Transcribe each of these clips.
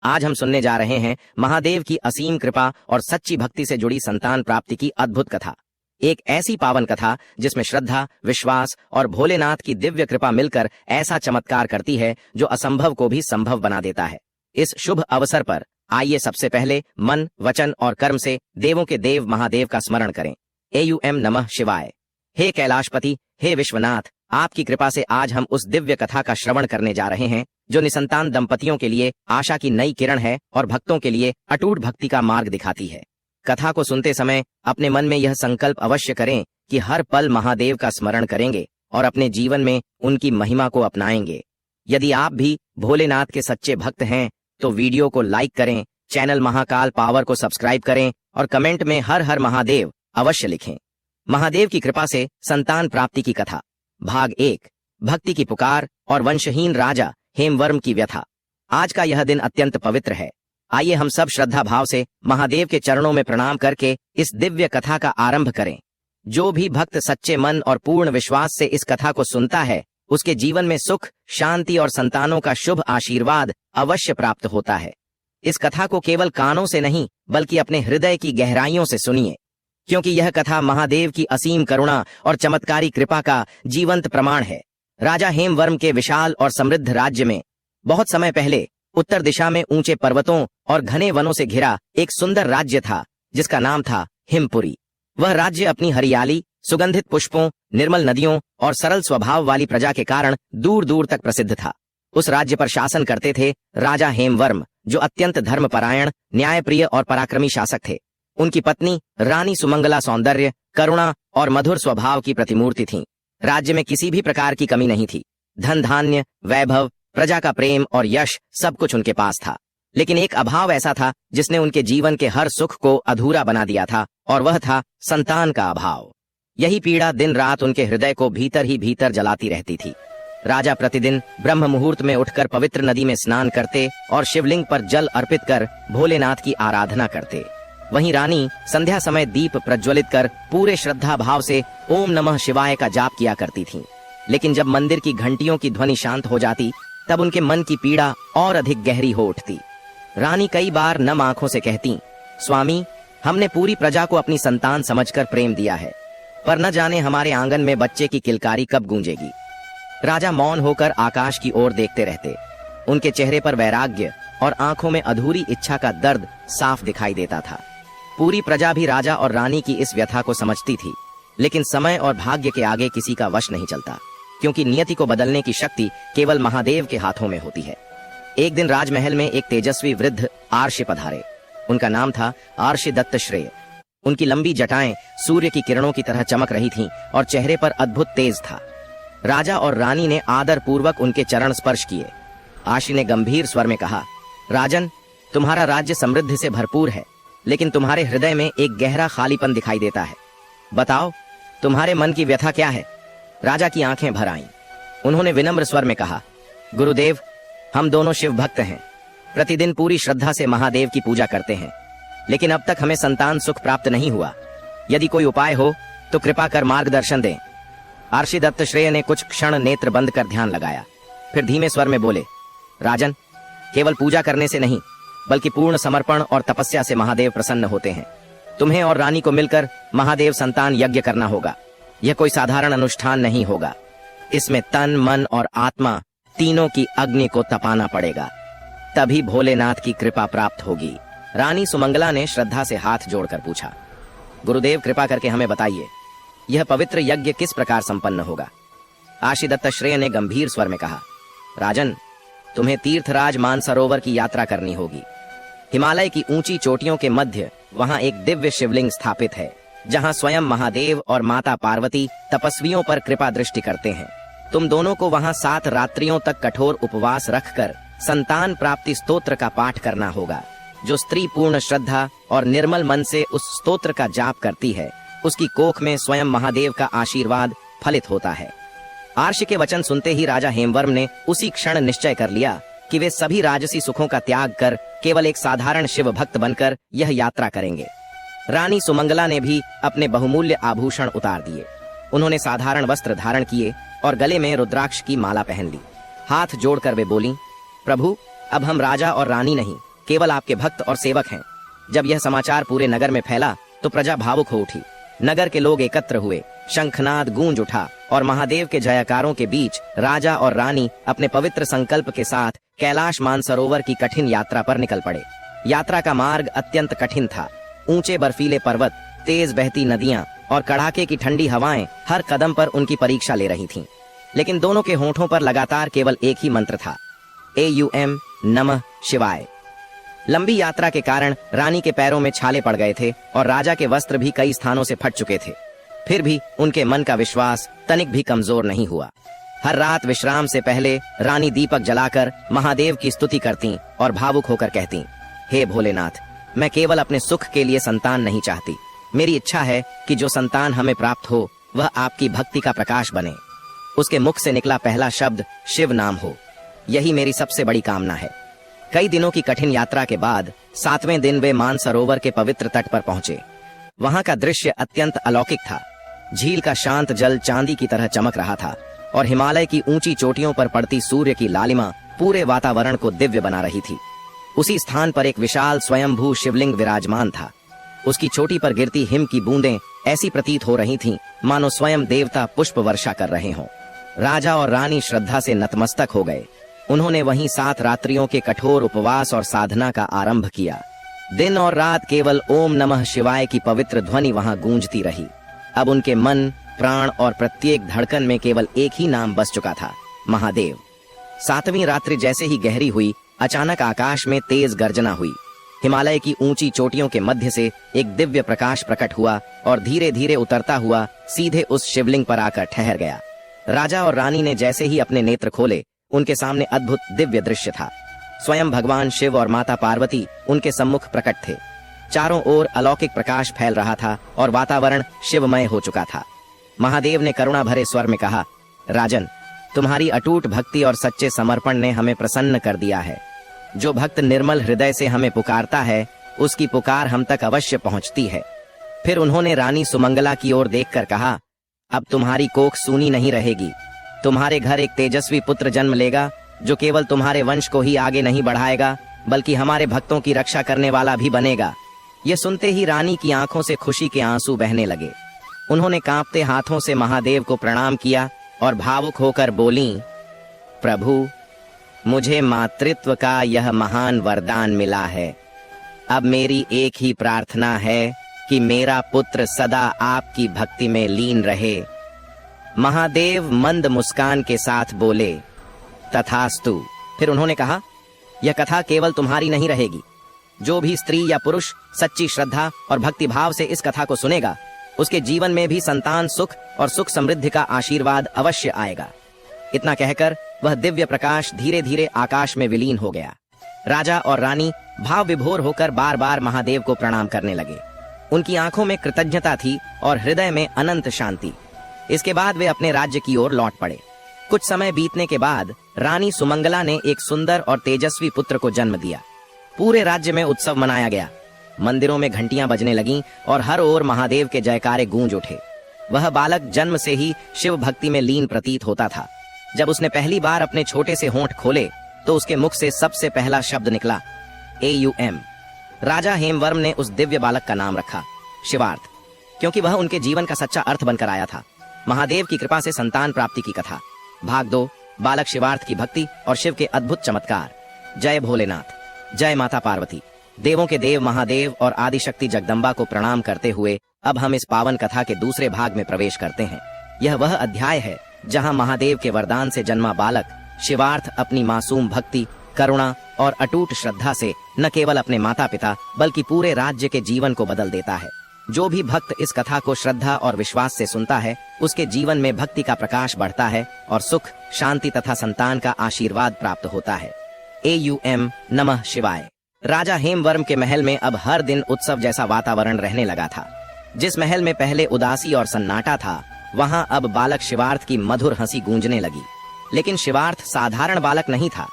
आज हम सुनने जा रहे हैं महादेव की असीम कृपा और सच्ची भक्ति से जुड़ी संतान प्राप्ति की अद्भुत कथा। एक ऐसी पावन कथा जिसमें श्रद्धा, विश्वास और भोलेनाथ की दिव्य कृपा मिलकर ऐसा चमत्कार करती है जो असंभव को भी संभव बना देता है। इस शुभ अवसर पर आइए सबसे पहले मन, वचन और कर्म से देवों के देव महादेव का स्मरण करें। एयूएम नमः शिवाय। हे कैलाशपति, हे विश्वनाथ, आपकी कृपा से आज हम उस दिव्य कथा का श्रवण करने जा रहे हैं जो निसंतान दंपतियों के लिए आशा की नई किरण है और भक्तों के लिए अटूट भक्ति का मार्ग दिखाती है। कथा को सुनते समय अपने मन में यह संकल्प अवश्य करें कि हर पल महादेव का स्मरण करेंगे और अपने जीवन में उनकी महिमा को अपनाएंगे। यदि आप भी भोलेनाथ के सच्चे भक्त हैं तो वीडियो को लाइक करें, चैनल महाकाल पावर को सब्सक्राइब करें और कमेंट में हर हर महादेव अवश्य लिखें। महादेव की कृपा से संतान प्राप्ति की कथा, भाग 1, भक्ति की पुकार और वंशहीन राजा हेमवर्म की व्यथा। आज का यह दिन अत्यंत पवित्र है। आइए हम सब श्रद्धा भाव से महादेव के चरणों में प्रणाम करके इस दिव्य कथा का आरंभ करें। जो भी भक्त सच्चे मन और पूर्ण विश्वास से इस कथा को सुनता है उसके जीवन में सुख, शांति और संतानों का शुभ आशीर्वाद अवश्य प्राप्त होता है। इस कथा को केवल कानों से नहीं बल्कि अपने हृदय की गहराइयों से सुनिए, क्योंकि यह कथा महादेव की असीम करुणा और चमत्कारी कृपा का जीवंत प्रमाण है। राजा हेमवर्म के विशाल और समृद्ध राज्य में बहुत समय पहले उत्तर दिशा में ऊंचे पर्वतों और घने वनों से घिरा एक सुंदर राज्य था जिसका नाम था हिमपुरी। वह राज्य अपनी हरियाली, सुगंधित पुष्पों, निर्मल नदियों और सरल स्वभाव वाली प्रजा के कारण दूर दूर तक प्रसिद्ध था। उस राज्य पर शासन करते थे राजा हेमवर्म, जो अत्यंत धर्मपरायण, न्यायप्रिय और पराक्रमी शासक थे। उनकी पत्नी रानी सुमंगला सौंदर्य, करुणा और मधुर स्वभाव की प्रतिमूर्ति थीं। राज्य में किसी भी प्रकार की कमी नहीं थी। धन धान्य, वैभव, प्रजा का प्रेम और यश सब कुछ उनके पास था। लेकिन एक अभाव ऐसा था जिसने उनके जीवन के हर सुख को अधूरा बना दिया था, और वह था संतान का अभाव। यही पीड़ा दिन रात उनके हृदय को भीतर ही भीतर जलाती रहती थी। राजा प्रतिदिन ब्रह्म मुहूर्त में उठकर पवित्र नदी में स्नान करते और शिवलिंग पर जल अर्पित कर भोलेनाथ की आराधना करते। वहीं रानी संध्या समय दीप प्रज्वलित कर पूरे श्रद्धा भाव से ओम नमः शिवाय का जाप किया करती थीं। लेकिन जब मंदिर की घंटियों की ध्वनि शांत हो जाती तब उनके मन की पीड़ा और अधिक गहरी हो उठती। रानी कई बार नम आंखों से कहती, स्वामी, हमने पूरी प्रजा को अपनी संतान समझकर प्रेम दिया है, पर न जाने हमारे आंगन में बच्चे की किलकारी कब गूंजेगी। राजा मौन होकर आकाश की ओर देखते रहते। उनके चेहरे पर वैराग्य और आंखों में अधूरी इच्छा का दर्द साफ दिखाई देता था। पूरी प्रजा भी राजा और रानी की इस व्यथा को समझती थी, लेकिन समय और भाग्य के आगे किसी का वश नहीं चलता, क्योंकि नियति को बदलने की शक्ति केवल महादेव के हाथों में होती है। एक दिन राजमहल में एक तेजस्वी वृद्ध आर्षि पधारे। उनका नाम था आर्षि दत्तश्रेय। उनकी लंबी जटाएं सूर्य की किरणों की तरह चमक रही थीं और चेहरे पर अद्भुत तेज था। राजा और रानी ने आदर पूर्वक उनके चरण स्पर्श किए। आर्षि ने गंभीर स्वर में कहा, राजन, तुम्हारा राज्य समृद्धि से भरपूर है, लेकिन तुम्हारे हृदय में एक गहरा खालीपन दिखाई देता है। बताओ, तुम्हारे मन की व्यथा क्या है? राजा की आंखें भर आईं। उन्होंने विनम्र स्वर में कहा, गुरुदेव, हम दोनों शिव भक्त हैं, प्रतिदिन पूरी श्रद्धा से महादेव की पूजा करते हैं, लेकिन अब तक हमें संतान सुख प्राप्त नहीं हुआ। यदि कोई उपाय हो तो कृपा कर मार्गदर्शन दें। आर्षि दत्तश्रेय ने कुछ क्षण नेत्र बंद कर ध्यान लगाया, फिर धीमे स्वर में बोले, राजन, केवल पूजा करने से नहीं बल्कि पूर्ण समर्पण और तपस्या से महादेव प्रसन्न होते हैं। तुम्हें और रानी को मिलकर महादेव संतान यज्ञ करना होगा। यह कोई साधारण अनुष्ठान नहीं होगा। इसमें तन, मन और आत्मा तीनों की अग्नि को तपाना पड़ेगा, तभी भोलेनाथ की कृपा प्राप्त होगी। रानी सुमंगला ने श्रद्धा से हाथ जोड़कर पूछा, गुरुदेव, कृपा करके हमें बताइए, यह पवित्र यज्ञ किस प्रकार संपन्न होगा? आर्षि दत्तश्रेय ने गंभीर स्वर में कहा, राजन, तुम्हें तीर्थराज मानसरोवर की यात्रा करनी होगी। हिमालय की ऊंची चोटियों के मध्य वहां एक दिव्य शिवलिंग स्थापित है, जहां स्वयं महादेव और माता पार्वती तपस्वियों पर कृपा दृष्टि करते हैं। तुम दोनों को वहां 7 रात्रियों तक कठोर उपवास रखकर संतान प्राप्ति स्तोत्र का पाठ करना होगा। जो स्त्री पूर्ण श्रद्धा और निर्मल मन से उस स्तोत्र का जाप करती है, उसकी कोख में स्वयं महादेव का आशीर्वाद फलित होता है। आर्षि के वचन सुनते ही राजा हेमवर्म ने उसी क्षण निश्चय कर लिया कि वे सभी राजसी सुखों का त्याग कर केवल एक साधारण शिव भक्त बनकर यह यात्रा करेंगे। रानी सुमंगला ने भी अपने बहुमूल्य आभूषण उतार दिए। उन्होंने साधारण वस्त्र धारण किए और गले में रुद्राक्ष की माला पहन ली। हाथ जोड़कर वे बोली, प्रभु, अब हम राजा और रानी नहीं केवल आपके भक्त और सेवक हैं। जब यह समाचार पूरे नगर में फैला तो प्रजा भावुक हो उठी। नगर के लोग एकत्र हुए, शंखनाद गूंज उठा और महादेव के जयकारों के बीच राजा और रानी अपने पवित्र संकल्प के साथ कैलाश मानसरोवर की कठिन यात्रा पर निकल पड़े। यात्रा का मार्ग अत्यंत कठिन था। ऊंचे बर्फीले पर्वत, तेज बहती नदियां और कड़ाके की ठंडी हवाएं हर कदम पर उनकी परीक्षा ले रही थीं। लेकिन दोनों के होठों पर लगातार केवल एक ही मंत्र था, AUM नमः शिवाय। लंबी यात्रा के कारण रानी के पैरों में छाले पड़ गए थे और राजा के वस्त्र भी कई स्थानों से फट चुके थे। फिर भी उनके मन का विश्वास तनिक भी कमजोर नहीं हुआ। हर रात विश्राम से पहले रानी दीपक जलाकर महादेव की स्तुति करती और भावुक होकर कहती, हे भोलेनाथ, मैं केवल अपने सुख के लिए संतान नहीं चाहती। मेरी इच्छा है कि जो संतान हमें प्राप्त हो वह आपकी भक्ति का प्रकाश बने। उसके मुख से निकला पहला शब्द शिव नाम हो। यही मेरी सबसे बड़ी कामना है। कई दिनों की कठिन यात्रा के बाद 7वें दिन वे मानसरोवर के पवित्र तट पर पहुंचे। वहां का दृश्य अत्यंत अलौकिक था। झील का शांत जल चांदी की तरह चमक रहा था और हिमालय की ऊंची चोटियों पर पड़ती सूर्य की लालिमा पूरे वातावरण को दिव्य बना रही थी। उसी स्थान पर एक विशाल स्वयंभू शिवलिंग विराजमान था। उसकी चोटी पर गिरती हिम की बूंदें ऐसी प्रतीत हो रही थीं मानो स्वयं देवता पुष्प वर्षा कर रहे हों। राजा और रानी श्रद्धा से नतमस्तक हो गए। उन्होंने वहीं 7 रात्रियों के कठोर उपवास और साधना का आरंभ किया। दिन और रात केवल ओम नमः शिवाय की पवित्र ध्वनि वहां गूंजती रही। अब उनके मन, प्राण और प्रत्येक धड़कन में केवल एक ही नाम बस चुका था, महादेव। 7वीं रात्रि जैसे ही गहरी हुई, अचानक आकाश में तेज गर्जना हुई। हिमालय की ऊंची चोटियों के मध्य से एक दिव्य प्रकाश प्रकट हुआ और धीरे धीरे उतरता हुआ सीधे उस शिवलिंग पर आकर ठहर गया। राजा और रानी ने जैसे ही अपने नेत्र खोले, उनके सामने अद्भुत दिव्य दृश्य था। स्वयं भगवान शिव और माता पार्वती उनके सम्मुख प्रकट थे। चारों ओर अलौकिक प्रकाश फैल रहा था और वातावरण शिवमय हो चुका था। महादेव ने करुणा भरे स्वर में कहा, राजन, तुम्हारी अटूट भक्ति और सच्चे समर्पण ने हमें प्रसन्न कर दिया है। जो भक्त निर्मल हृदय से हमें पुकारता है, उसकी पुकार हम तक अवश्य पहुंचती है। फिर उन्होंने रानी सुमंगला की ओर देखकर कहा, अब तुम्हारी कोख सूनी नहीं रहेगी। तुम्हारे घर एक तेजस्वी पुत्र जन्म लेगा, जो केवल तुम्हारे वंश को ही आगे नहीं बढ़ाएगा, बल्कि हमारे भक्तों की रक्षा करने वाला भी बनेगा। यह सुनते ही रानी की आंखों से खुशी के आंसू बहने लगे। उन्होंने कांपते हाथों से महादेव को प्रणाम किया और भावुक होकर बोली, प्रभु, मुझे मातृत्व का यह महान वरदान मिला है। अब मेरी एक ही प्रार्थना है कि मेरा पुत्र सदा आपकी भक्ति में लीन रहे। महादेव मंद मुस्कान के साथ बोले, तथास्तु। फिर उन्होंने कहा, यह कथा केवल तुम्हारी नहीं रहेगी। जो भी स्त्री या पुरुष सच्ची श्रद्धा और भक्ति भाव से इस कथा को सुनेगा, उसके जीवन में भी संतान सुख और सुख समृद्धि का आशीर्वाद अवश्य आएगा। इतना कहकर वह दिव्य प्रकाश धीरे धीरे आकाश में विलीन हो गया। राजा और रानी भाव विभोर होकर बार बार महादेव को प्रणाम करने लगे। उनकी आंखों में कृतज्ञता थी और हृदय में अनंत शांति। इसके बाद वे अपने राज्य की ओर लौट पड़े। कुछ समय बीतने के बाद रानी सुमंगला ने एक सुंदर और तेजस्वी पुत्र को जन्म दिया। पूरे राज्य में उत्सव मनाया गया। मंदिरों में घंटियां बजने लगीं और हर ओर महादेव के जयकारे गूंज उठे। वह बालक जन्म से ही शिव भक्ति में लीन प्रतीत होता था। जब उसने पहली बार अपने छोटे से होंठ खोले तो उसके मुख से सबसे पहला शब्द निकला, AUM। राजा हेमवर्म ने उस दिव्य बालक का नाम रखा शिवार्थ, क्योंकि वह उनके जीवन का सच्चा अर्थ बनकर आया था। महादेव की कृपा से संतान प्राप्ति की कथा, भाग 2, बालक शिवार्थ की भक्ति और शिव के अद्भुत चमत्कार। जय भोलेनाथ, जय माता पार्वती। देवों के देव महादेव और आदिशक्ति जगदम्बा को प्रणाम करते हुए अब हम इस पावन कथा के दूसरे भाग में प्रवेश करते हैं। यह वह अध्याय है जहां महादेव के वरदान से जन्मा बालक शिवार्थ अपनी मासूम भक्ति, करुणा और अटूट श्रद्धा से न केवल अपने माता पिता बल्कि पूरे राज्य के जीवन को बदल देता है। जो भी भक्त इस कथा को श्रद्धा और विश्वास से सुनता है, उसके जीवन में भक्ति का प्रकाश बढ़ता है और सुख, शांति तथा संतान का आशीर्वाद प्राप्त होता है। AUM नमः शिवाय। राजा हेमवर्म के महल में अब हर दिन उत्सव जैसा वातावरण रहने लगा था। जिस महल में पहले उदासी और सन्नाटा था, वहां अब बालक शिवार्थ की मधुर हंसी गूंजने लगी। लेकिन शिवार्थ साधारण बालक नहीं था।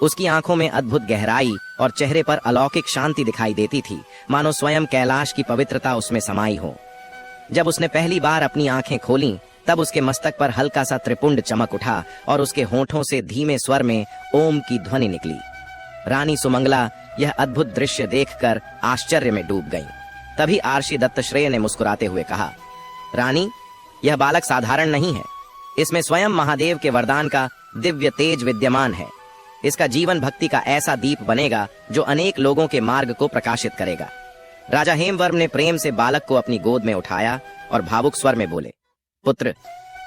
उसकी आंखों में अद्भुत गहराई और चेहरे पर अलौकिक शांति दिखाई देती थी, मानो स्वयं कैलाश की पवित्रता उसमें समाई हो। जब उसने पहली बार अपनी आंखें खोलीं, तब उसके मस्तक पर हल्का सा त्रिपुंड चमक उठा और उसके होठों से धीमे स्वर में ओम की ध्वनि निकली। रानी सुमंगला यह अद्भुत दृश्य देखकर आश्चर्य में डूब गईं। तभी आर्षि दत्तश्रेय ने मुस्कुराते हुए कहा, रानी, यह बालक साधारण नहीं है। इसमें स्वयं महादेव के वरदान का दिव्य तेज विद्यमान है। इसका जीवन भक्ति का ऐसा दीप बनेगा जो अनेक लोगों के मार्ग को प्रकाशित करेगा। राजा हेमवर्म ने प्रेम से बालक को अपनी गोद में उठाया और भावुक स्वर में बोले, पुत्र,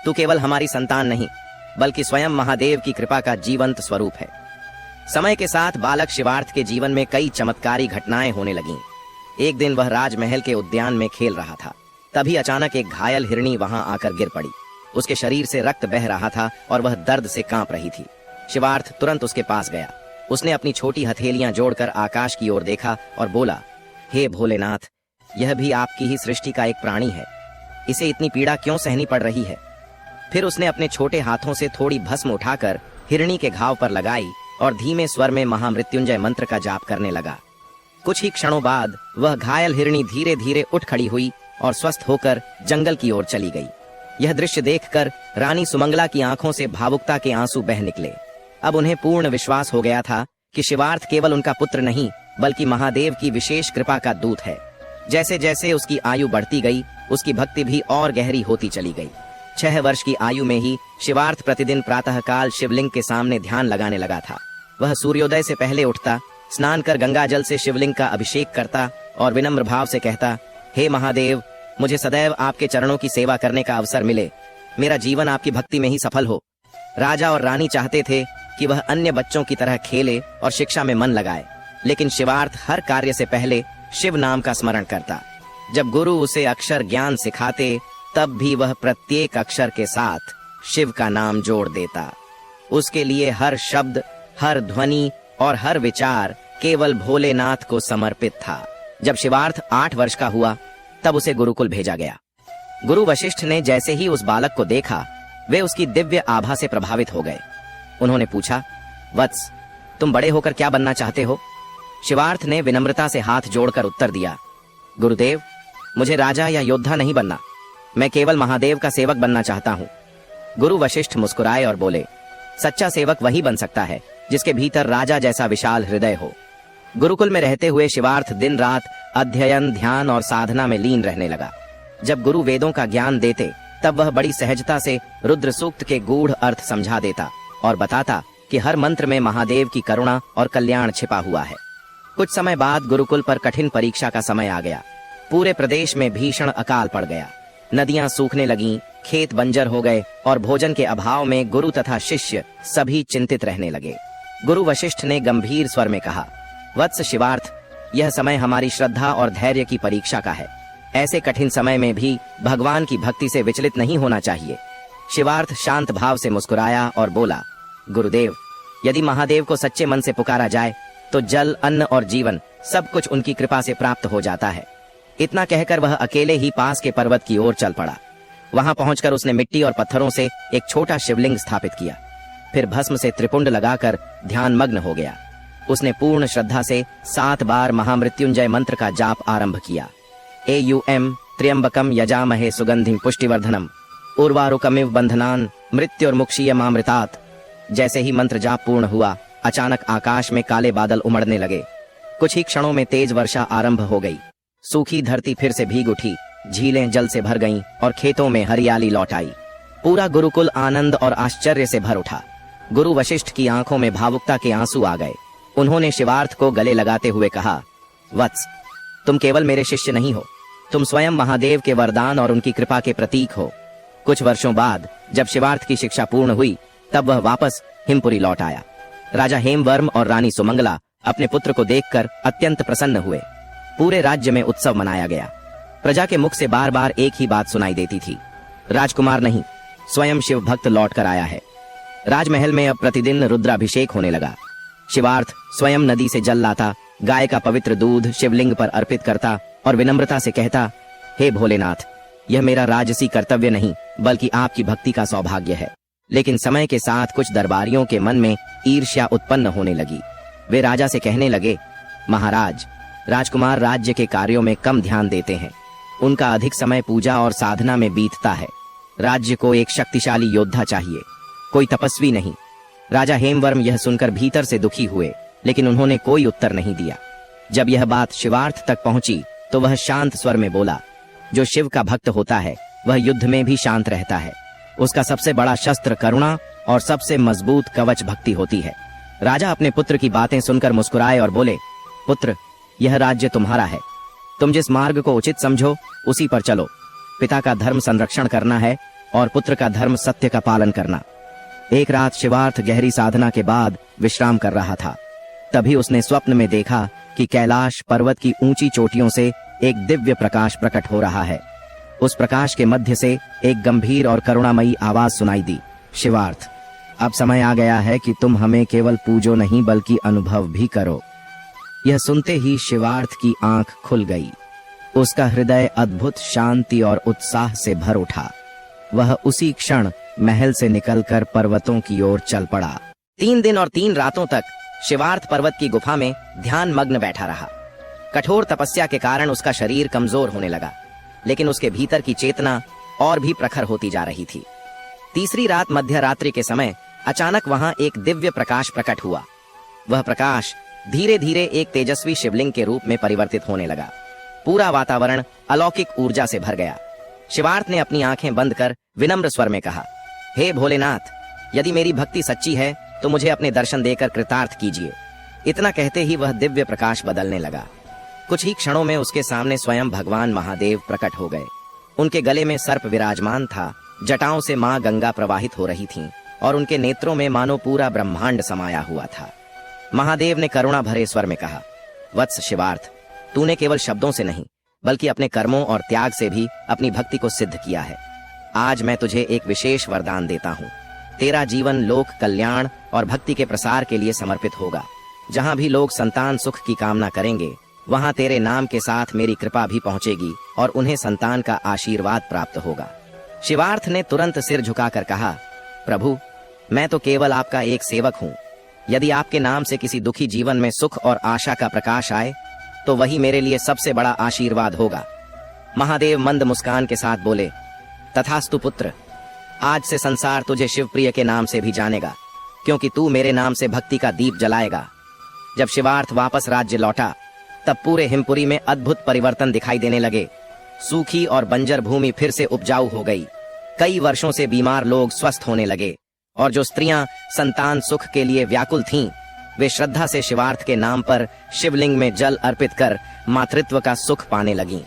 तू केवल हमारी संतान नहीं बल्कि स्वयं महादेव की कृपा का जीवंत स्वरूप है। समय के साथ बालक शिवार्थ के जीवन में कई चमत्कारी घटनाएं होने लगीं। एक दिन वह राजमहल के उद्यान में खेल रहा था। तभी अचानक एक घायल हिरणी वहां आकर गिर पड़ी। उसके शरीर से रक्त बह रहा था और वह दर्द से कांप रही थी। शिवार्थ तुरंत उसके पास गया। उसने अपनी छोटी हथेलियां जोड़कर आकाश की ओर देखा और बोला, हे भोलेनाथ, यह भी आपकी ही सृष्टि का एक प्राणी है। इसे इतनी पीड़ा क्यों सहनी पड़ रही है? फिर उसने अपने छोटे हाथों से थोड़ी भस्म उठाकर हिरणी के घाव पर लगाई और धीमे स्वर में महामृत्युंजय मंत्र का जाप करने लगा। कुछ ही क्षणों बाद वह घायल हिरणी धीरे धीरे उठ खड़ी हुई और स्वस्थ होकर जंगल की ओर चली गई। यह दृश्य देखकर रानी सुमंगला की आंखों से भावुकता के आंसू बह निकले। अब उन्हें पूर्ण विश्वास हो गया था कि शिवार्थ केवल उनका पुत्र नहीं बल्कि महादेव की विशेष कृपा का दूत है। जैसे जैसे उसकी आयु बढ़ती गई, उसकी भक्ति भी और गहरी होती चली गई। 6 वर्ष की आयु में ही शिवार्थ प्रतिदिन प्रातःकाल शिवलिंग के सामने ध्यान लगाने लगा था। वह सूर्योदय से पहले उठता, स्नान कर गंगा जल से शिवलिंग का अभिषेक करता और विनम्र भाव से कहता, हे महादेव, मुझे सदैव आपके चरणों की सेवा करने का अवसर मिले। मेरा जीवन आपकी भक्ति में ही सफल हो। राजा और रानी चाहते थे कि वह अन्य बच्चों की तरह खेले और शिक्षा में मन लगाए, लेकिन शिवार्थ हर कार्य से पहले शिव नाम का स्मरण करता। जब गुरु उसे अक्षर ज्ञान सिखाते तब भी वह प्रत्येक अक्षर के साथ शिव का नाम जोड़ देता। उसके लिए हर शब्द, हर ध्वनि और हर विचार केवल भोलेनाथ को समर्पित था। जब शिवार्थ 8 वर्ष का हुआ तब उसे गुरुकुल भेजा गया। गुरु वशिष्ठ ने जैसे ही उस बालक को देखा, वे उसकी दिव्य आभा से प्रभावित हो गए। उन्होंने पूछा, वत्स, तुम बड़े होकर क्या बनना चाहते हो? शिवार्थ ने विनम्रता से हाथ जोड़कर उत्तर दिया, गुरुदेव, मुझे राजा या योद्धा नहीं बनना, मैं केवल महादेव का सेवक बनना चाहता हूँ। गुरु वशिष्ठ मुस्कुराए और बोले, सच्चा सेवक वही बन सकता है जिसके भीतर राजा जैसा विशाल हृदय हो। गुरुकुल में रहते हुए शिवार्थ दिन रात अध्ययन, ध्यान और साधना में लीन रहने लगा। जब गुरु वेदों का ज्ञान देते तब वह बड़ी सहजता से रुद्र सूक्त के गूढ़ अर्थ समझा देता और बताता कि हर मंत्र में महादेव की करुणा और कल्याण छिपा हुआ है। कुछ समय बाद गुरुकुल पर कठिन परीक्षा का समय आ गया। पूरे प्रदेश में भीषण अकाल पड़ गया। नदियां सूखने लगीं, खेत बंजर हो गए और भोजन के अभाव में गुरु तथा शिष्य सभी चिंतित रहने लगे। गुरु वशिष्ठ ने गंभीर स्वर में कहा, वत्स शिवार्थ, यह समय हमारी श्रद्धा और धैर्य की परीक्षा का है। ऐसे कठिन समय में भी भगवान की भक्ति से विचलित नहीं होना चाहिए। शिवार्थ शांत भाव से मुस्कुराया और बोला, गुरुदेव, यदि महादेव को सच्चे मन से पुकारा जाए तो जल, अन्न और जीवन सब कुछ उनकी कृपा से प्राप्त हो जाता है। इतना कहकर वह अकेले ही पास के पर्वत की ओर चल पड़ा। वहां पहुंचकर उसने मिट्टी और पत्थरों से एक छोटा शिवलिंग स्थापित किया। फिर भस्म से त्रिपुंड लगाकर ध्यान मग्न हो गया। उसने पूर्ण श्रद्धा से 7 बार महामृत्युंजय मंत्र का जाप आरंभ किया। एयूएम त्र्यंबकम यजामहे सुगंधिं पुष्टिवर्धनम उर्वारुकमिव बंधनान मृत्युर्मुक्षीयमामृतात्। जैसे ही मंत्र जाप पूर्ण हुआ, अचानक आकाश में काले बादल उमड़ने लगे। कुछ ही क्षणों में तेज वर्षा आरंभ हो गई। सूखी धरती फिर से भीग उठी, झीलें जल से भर गईं और खेतों में हरियाली लौट आई। पूरा गुरुकुल आनंद और आश्चर्य से भर उठा। गुरु वशिष्ठ की आंखों में भावुकता के आंसू आ गए। उन्होंने शिवार्थ को गले लगाते हुए कहा, वत्स, तुम केवल मेरे शिष्य नहीं हो, तुम स्वयं महादेव के वरदान और उनकी कृपा के प्रतीक हो। कुछ वर्षों बाद जब शिवार्थ की शिक्षा पूर्ण हुई तब वह वापस हिमपुरी लौट आया। राजा हेमवर्म और रानी सुमंगला अपने पुत्र को देखकर अत्यंत प्रसन्न हुए। पूरे राज्य में उत्सव मनाया गया। प्रजा के मुख से बार बार एक ही बात सुनाई देती थी, राजकुमार नहीं, स्वयं शिव भक्त लौट कर आया है। राजमहल में अब प्रतिदिन रुद्राभिषेक होने लगा। शिवार्थ स्वयं नदी से जल लाता, गाय का पवित्र दूध शिवलिंग पर अर्पित करता और विनम्रता से कहता, हे भोलेनाथ, यह मेरा राजसी कर्तव्य नहीं बल्कि आपकी भक्ति का सौभाग्य है। लेकिन समय के साथ कुछ दरबारियों के मन में ईर्ष्या उत्पन्न होने लगी। वे राजा से कहने लगे, महाराज, राजकुमार राज्य के कार्यों में कम ध्यान देते हैं। उनका अधिक समय पूजा और साधना में बीतता है। राज्य को एक शक्तिशाली योद्धा चाहिए, कोई तपस्वी नहीं। राजा हेमवर्म यह सुनकर भीतर से दुखी हुए। लेकिन उन्होंने कोई उत्तर नहीं दिया। जब यह बात शिवार्थ तक पहुंची तो वह शांत स्वर में बोला, जो शिव का भक्त होता है वह युद्ध में भी शांत रहता है। उसका सबसे बड़ा शस्त्र करुणा और सबसे मजबूत कवच भक्ति होती है। राजा अपने पुत्र की बातें सुनकर मुस्कुराए और बोले, पुत्र, यह राज्य तुम्हारा है। तुम जिस मार्ग को उचित समझो उसी पर चलो। पिता का धर्म संरक्षण करना है और पुत्र का धर्म सत्य का पालन करना। एक रात शिवार्थ गहरी साधना के बाद विश्राम कर रहा था। तभी उसने स्वप्न में देखा कि कैलाश पर्वत की ऊंची चोटियों से एक दिव्य प्रकाश प्रकट हो रहा है। उस प्रकाश के मध्य से एक गंभीर और करुणामयी आवाज सुनाई दी, शिवार्थ, अब समय आ गया है कि तुम हमें केवल पूजो नहीं बल्कि अनुभव भी करो। यह सुनते ही शिवार्थ की आंख खुल गई। उसका हृदय अद्भुत शांति और उत्साह से भर उठा। वह उसी क्षण महल से निकलकर पर्वतों की ओर चल पड़ा। 3 दिन और 3 रातों तक शिवार्थ पर्वत की गुफा में ध्यान मग्न बैठा रहा। कठोर तपस्या के कारण उसका शरीर कमजोर होने लगा, लेकिन उसके भीतर की चेतना और भी प्रखर होती जा रही थी। तीसरी रात मध्य रात्रि के समय अचानक वहां एक दिव्य प्रकाश प्रकट हुआ। वह प्रकाश धीरे धीरे एक तेजस्वी शिवलिंग के रूप में परिवर्तित होने लगा। पूरा वातावरण अलौकिक ऊर्जा से भर गया। शिवार्थ ने अपनी आंखें बंद कर विनम्र स्वर में कहा, हे भोलेनाथ, यदि मेरी भक्ति सच्ची है तो मुझे अपने दर्शन देकर कृतार्थ कीजिए। इतना कहते ही वह दिव्य प्रकाश बदलने लगा। कुछ ही क्षणों में उसके सामने स्वयं भगवान महादेव प्रकट हो गए। उनके गले में सर्प विराजमान था, जटाओं से मां गंगा प्रवाहित हो रही थीं और उनके नेत्रों में मानो पूरा ब्रह्मांड समाया हुआ था। महादेव ने करुणा भरे स्वर में कहा, वत्स शिवार्थ, तूने केवल शब्दों से नहीं बल्कि अपने कर्मों और त्याग से भी अपनी भक्ति को सिद्ध किया है। आज मैं तुझे एक विशेष वरदान देता हूँ। तेरा जीवन लोक कल्याण और भक्ति के प्रसार के लिए समर्पित होगा। जहाँ भी लोग संतान सुख की कामना करेंगे वहां तेरे नाम के साथ मेरी कृपा भी पहुंचेगी और उन्हें संतान का आशीर्वाद प्राप्त होगा। शिवार्थ ने तुरंत सिर झुकाकर कहा, प्रभु, मैं तो केवल आपका एक सेवक हूँ। यदि आपके नाम से किसी दुखी जीवन में सुख और आशा का प्रकाश आए तो वही मेरे लिए सबसे बड़ा आशीर्वाद होगा। महादेव मंद मुस्कान के साथ बोले, तथास्तु पुत्र, आज से संसार तुझे शिवप्रिय के नाम से भी जानेगा, क्योंकि तू मेरे नाम से भक्ति का दीप जलाएगा। जब शिवार्थ वापस राज्य लौटा तब पूरे हिमपुरी में अद्भुत परिवर्तन दिखाई देने लगे। सूखी और बंजर भूमि फिर से उपजाऊ हो गई। कई वर्षों से बीमार लोग स्वस्थ होने लगे और जो स्त्रियां संतान सुख के लिए व्याकुल थीं, वे श्रद्धा से शिवार्थ के नाम पर शिवलिंग में जल अर्पित कर मातृत्व का सुख पाने लगीं।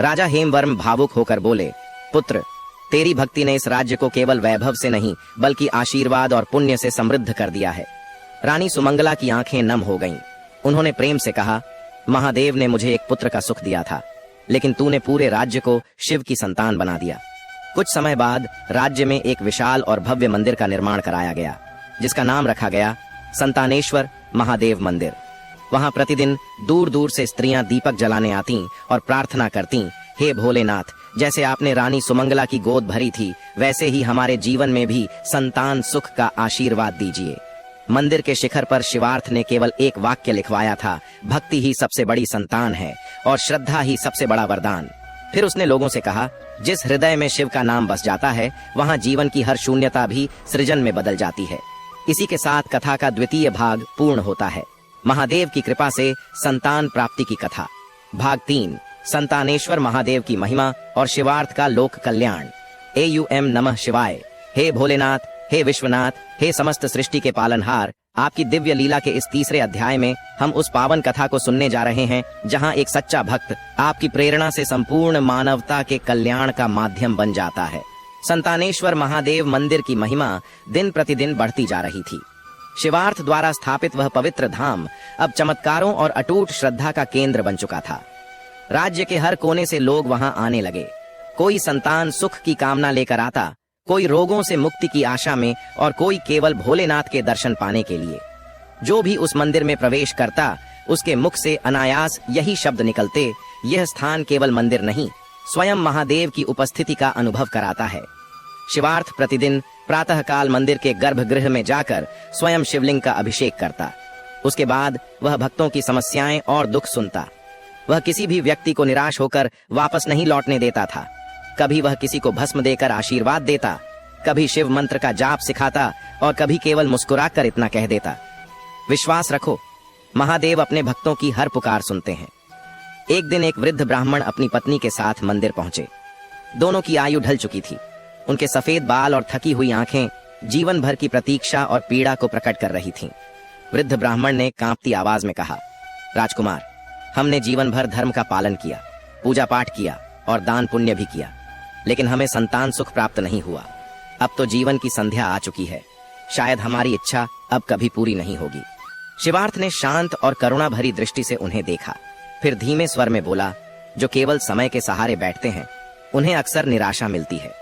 राजा हेमवर्म भावुक होकर बोले, पुत्र, तेरी भक्ति ने इस राज्य को केवल वैभव से नहीं बल्कि आशीर्वाद और पुण्य से समृद्ध कर दिया है। रानी सुमंगला की आंखें नम हो गईं। उन्होंने प्रेम से कहा, महादेव ने मुझे एक पुत्र का सुख दिया था, लेकिन तूने पूरे राज्य को शिव की संतान बना दिया। कुछ समय बाद राज्य में एक विशाल और भव्य मंदिर का निर्माण कराया गया, जिसका नाम रखा गया संतानेश्वर महादेव मंदिर। वहां प्रतिदिन दूर दूर से स्त्रियां दीपक जलाने आतीं और प्रार्थना करतीं, हे भोलेनाथ, जैसे आपने रानी सुमंगला की गोद भरी थी वैसे ही हमारे जीवन में भी संतान सुख का आशीर्वाद दीजिए। मंदिर के शिखर पर शिवार्थ ने केवल एक वाक्य लिखवाया था, भक्ति ही सबसे बड़ी संतान है और श्रद्धा ही सबसे बड़ा वरदान। फिर उसने लोगों से कहा, जिस हृदय में शिव का नाम बस जाता है वहां जीवन की हर शून्यता भी सृजन में बदल जाती है। इसी के साथ कथा का द्वितीय भाग पूर्ण होता है। महादेव की कृपा से संतान प्राप्ति की कथा, भाग 3, संतानेश्वर महादेव की महिमा और शिवार्थ का लोक कल्याण। एयूएम नमः शिवाय। हे भोलेनाथ, हे विश्वनाथ, हे समस्त सृष्टि के पालनहार, आपकी दिव्य लीला के इस तीसरे अध्याय में हम उस पावन कथा को सुनने जा रहे हैं जहां एक सच्चा भक्त आपकी प्रेरणा से संपूर्ण मानवता के कल्याण का माध्यम बन जाता है। संतानेश्वर महादेव मंदिर की महिमा दिन प्रतिदिन बढ़ती जा रही थी। शिवार्थ द्वारा स्थापित वह पवित्र धाम अब चमत्कारों और अटूट श्रद्धा का केंद्र बन चुका था। राज्य के हर कोने से लोग वहां आने लगे। कोई संतान सुख की कामना लेकर आता, कोई रोगों से मुक्ति की आशा में और कोई केवल भोलेनाथ के दर्शन पाने के लिए। जो भी उस मंदिर में प्रवेश करता उसके मुख से अनायास यही शब्द निकलते, यह स्थान केवल मंदिर नहीं, स्वयं महादेव की उपस्थिति का अनुभव कराता है। शिवार्थ प्रतिदिन प्रातःकाल मंदिर के गर्भगृह में जाकर स्वयं शिवलिंग का अभिषेक करता। उसके बाद वह भक्तों की समस्याएं और दुख सुनता। वह किसी भी व्यक्ति को निराश होकर वापस नहीं लौटने देता था। कभी वह किसी को भस्म देकर आशीर्वाद देता, कभी शिव मंत्र का जाप सिखाता और कभी केवल मुस्कुराकर इतना कह देता, विश्वास रखो, महादेव अपने भक्तों की हर पुकार सुनते हैं। एक दिन एक वृद्ध ब्राह्मण अपनी पत्नी के साथ मंदिर पहुंचे। दोनों की आयु ढल चुकी थी। उनके सफेद बाल और थकी हुई आंखें जीवन भर की प्रतीक्षा और पीड़ा को प्रकट कर रही थीं। वृद्ध ब्राह्मण ने कांपती आवाज में कहा, राजकुमार, हमने जीवन भर धर्म का पालन किया, पूजा पाठ किया और दान पुण्य भी किया, लेकिन हमें संतान सुख प्राप्त नहीं हुआ। अब तो जीवन की संध्या आ चुकी है, शायद हमारी इच्छा अब कभी पूरी नहीं होगी। शिवार्थ ने शांत और करुणा भरी दृष्टि से उन्हें देखा, फिर धीमे स्वर में बोला, जो केवल समय के सहारे बैठते हैं उन्हें अक्सर निराशा मिलती है,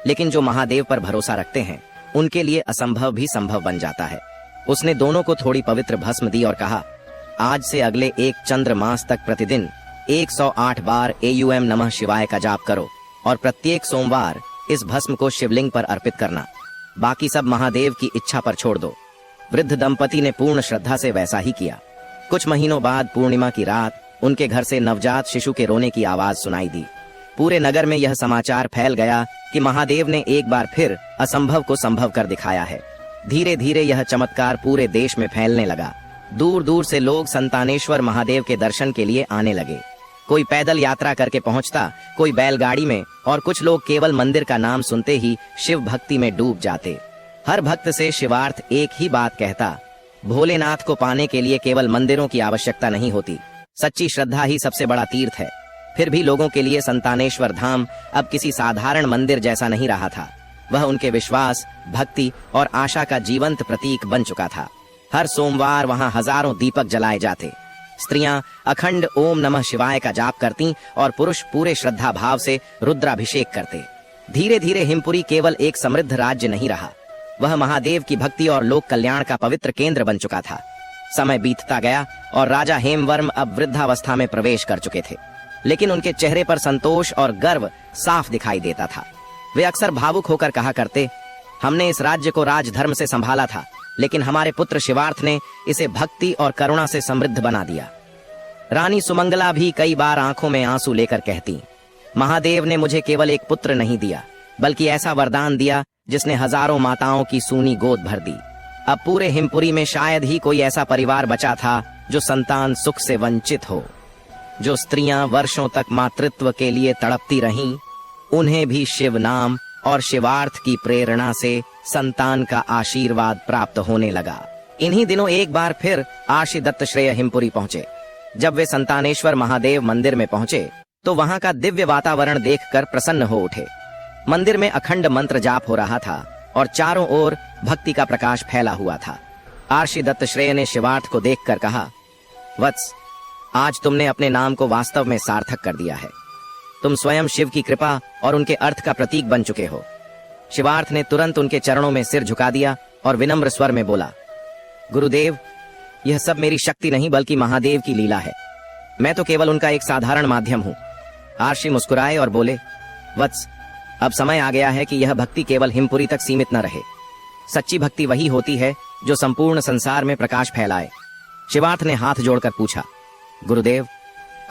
लेकिन जो महादेव पर भरोसा रखते हैं उनके लिए असंभव भी संभव बन जाता है। उसने दोनों को थोड़ी पवित्र भस्म दी और कहा, आज से अगले एक चंद्र मास तक प्रतिदिन 108 बार AUM नमः शिवाय का जाप करो और प्रत्येक सोमवार इस भस्म को शिवलिंग पर अर्पित करना। बाकी सब महादेव की इच्छा पर छोड़ दो। वृद्ध दंपति ने पूर्ण श्रद्धा से वैसा ही किया। कुछ महीनों बाद पूर्णिमा की रात उनके घर से नवजात शिशु के रोने की आवाज सुनाई दी। पूरे नगर में यह समाचार फैल गया कि महादेव ने एक बार फिर असंभव को संभव कर दिखाया है। धीरे धीरे यह चमत्कार पूरे देश में फैलने लगा। दूर दूर से लोग संतानेश्वर महादेव के दर्शन के लिए आने लगे। कोई पैदल यात्रा करके पहुंचता, कोई बैलगाड़ी में और कुछ लोग केवल मंदिर का नाम सुनते ही शिव भक्ति में डूब जाते। हर भक्त से शिवार्थ एक ही बात कहता, भोलेनाथ को पाने के लिए केवल मंदिरों की आवश्यकता नहीं होती, सच्ची श्रद्धा ही सबसे बड़ा तीर्थ है। फिर भी लोगों के लिए संतानेश्वर धाम अब किसी साधारण मंदिर जैसा नहीं रहा था। वह उनके विश्वास, भक्ति और आशा का जीवंत प्रतीक बन चुका था। हर सोमवार वहां हजारों दीपक जलाए जाते। स्त्रियां अखंड ओम नमः शिवाय का जाप करती और पुरुष पूरे श्रद्धा भाव से रुद्राभिषेक करते। धीरे धीरे हिमपुरी केवल एक समृद्ध राज्य नहीं रहा, वह महादेव की भक्ति और लोक कल्याण का पवित्र केंद्र बन चुका था। समय बीतता गया और राजा हेमवर्म अब वृद्धावस्था में प्रवेश कर चुके थे, लेकिन उनके चेहरे पर संतोष और गर्व साफ दिखाई देता था। वे अक्सर भावुक होकर कहा करते, हमने इस राज्य को राजधर्म से संभाला था, लेकिन हमारे पुत्र शिवार्थ ने इसे भक्ति और करुणा से समृद्ध बना दिया। रानी सुमंगला भी कई बार आंखों में आंसू लेकर कहती, महादेव ने मुझे केवल एक पुत्र नहीं दिया, बल्कि ऐसा वरदान दिया जिसने हजारों माताओं की सूनी गोद भर दी। अब पूरे हिमपुरी में शायद ही कोई ऐसा परिवार बचा था जो संतान सुख से वंचित हो। जो स्त्रियां वर्षों तक मातृत्व के लिए तड़पती रहीं, उन्हें भी शिव नाम और शिवार्थ की प्रेरणा से संतान का आशीर्वाद प्राप्त होने लगा। इन्हीं दिनों एक बार फिर आर्षि दत्तश्रेय हिमपुरी पहुंचे। जब वे संतानेश्वर महादेव मंदिर में पहुंचे तो वहां का दिव्य वातावरण देखकर प्रसन्न हो उठे। मंदिर में अखंड मंत्र जाप हो रहा था और चारों ओर भक्ति का प्रकाश फैला हुआ था। आर्षि दत्तश्रेय ने शिवार्थ को देखकर कहा, वत्स, आज तुमने अपने नाम को वास्तव में सार्थक कर दिया है। तुम स्वयं शिव की कृपा और उनके अर्थ का प्रतीक बन चुके हो। शिवार्थ ने तुरंत उनके चरणों में सिर झुका दिया और विनम्र स्वर में बोला, गुरुदेव, यह सब मेरी शक्ति नहीं बल्कि महादेव की लीला है। मैं तो केवल उनका एक साधारण माध्यम हूं। आर्षि मुस्कुराए और बोले, वत्स, अब समय आ गया है कि यह भक्ति केवल हिमपुरी तक सीमित न रहे। सच्ची भक्ति वही होती है जो संपूर्ण संसार में प्रकाश फैलाए। शिवार्थ ने हाथ जोड़कर पूछा, गुरुदेव,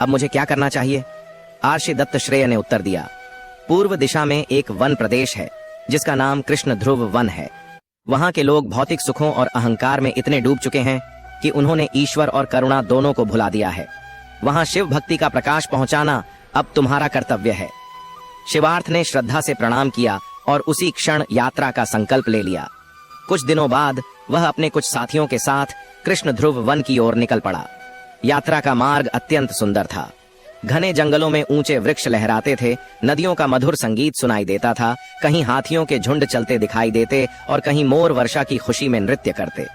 अब मुझे क्या करना चाहिए? आर्षि दत्तश्रेय ने उत्तर दिया, पूर्व दिशा में एक वन प्रदेश है जिसका नाम कृष्ण ध्रुव वन है। वहां के लोग भौतिक सुखों और अहंकार में इतने डूब चुके हैं कि उन्होंने ईश्वर और करुणा दोनों को भुला दिया है। वहां शिव भक्ति का प्रकाश पहुंचाना अब तुम्हारा कर्तव्य है। शिवार्थ ने श्रद्धा से प्रणाम किया और उसी क्षण यात्रा का संकल्प ले लिया। कुछ दिनों बाद वह अपने कुछ साथियों के साथ कृष्ण ध्रुव वन की ओर निकल पड़ा। यात्रा का मार्ग अत्यंत सुंदर था। घने जंगलों में ऊंचे वृक्ष लहराते थे, नदियों का मधुर संगीत सुनाई देता था, कहीं हाथियों के झुंड चलते दिखाई देते और कहीं मोर वर्षा की खुशी में नृत्य करते।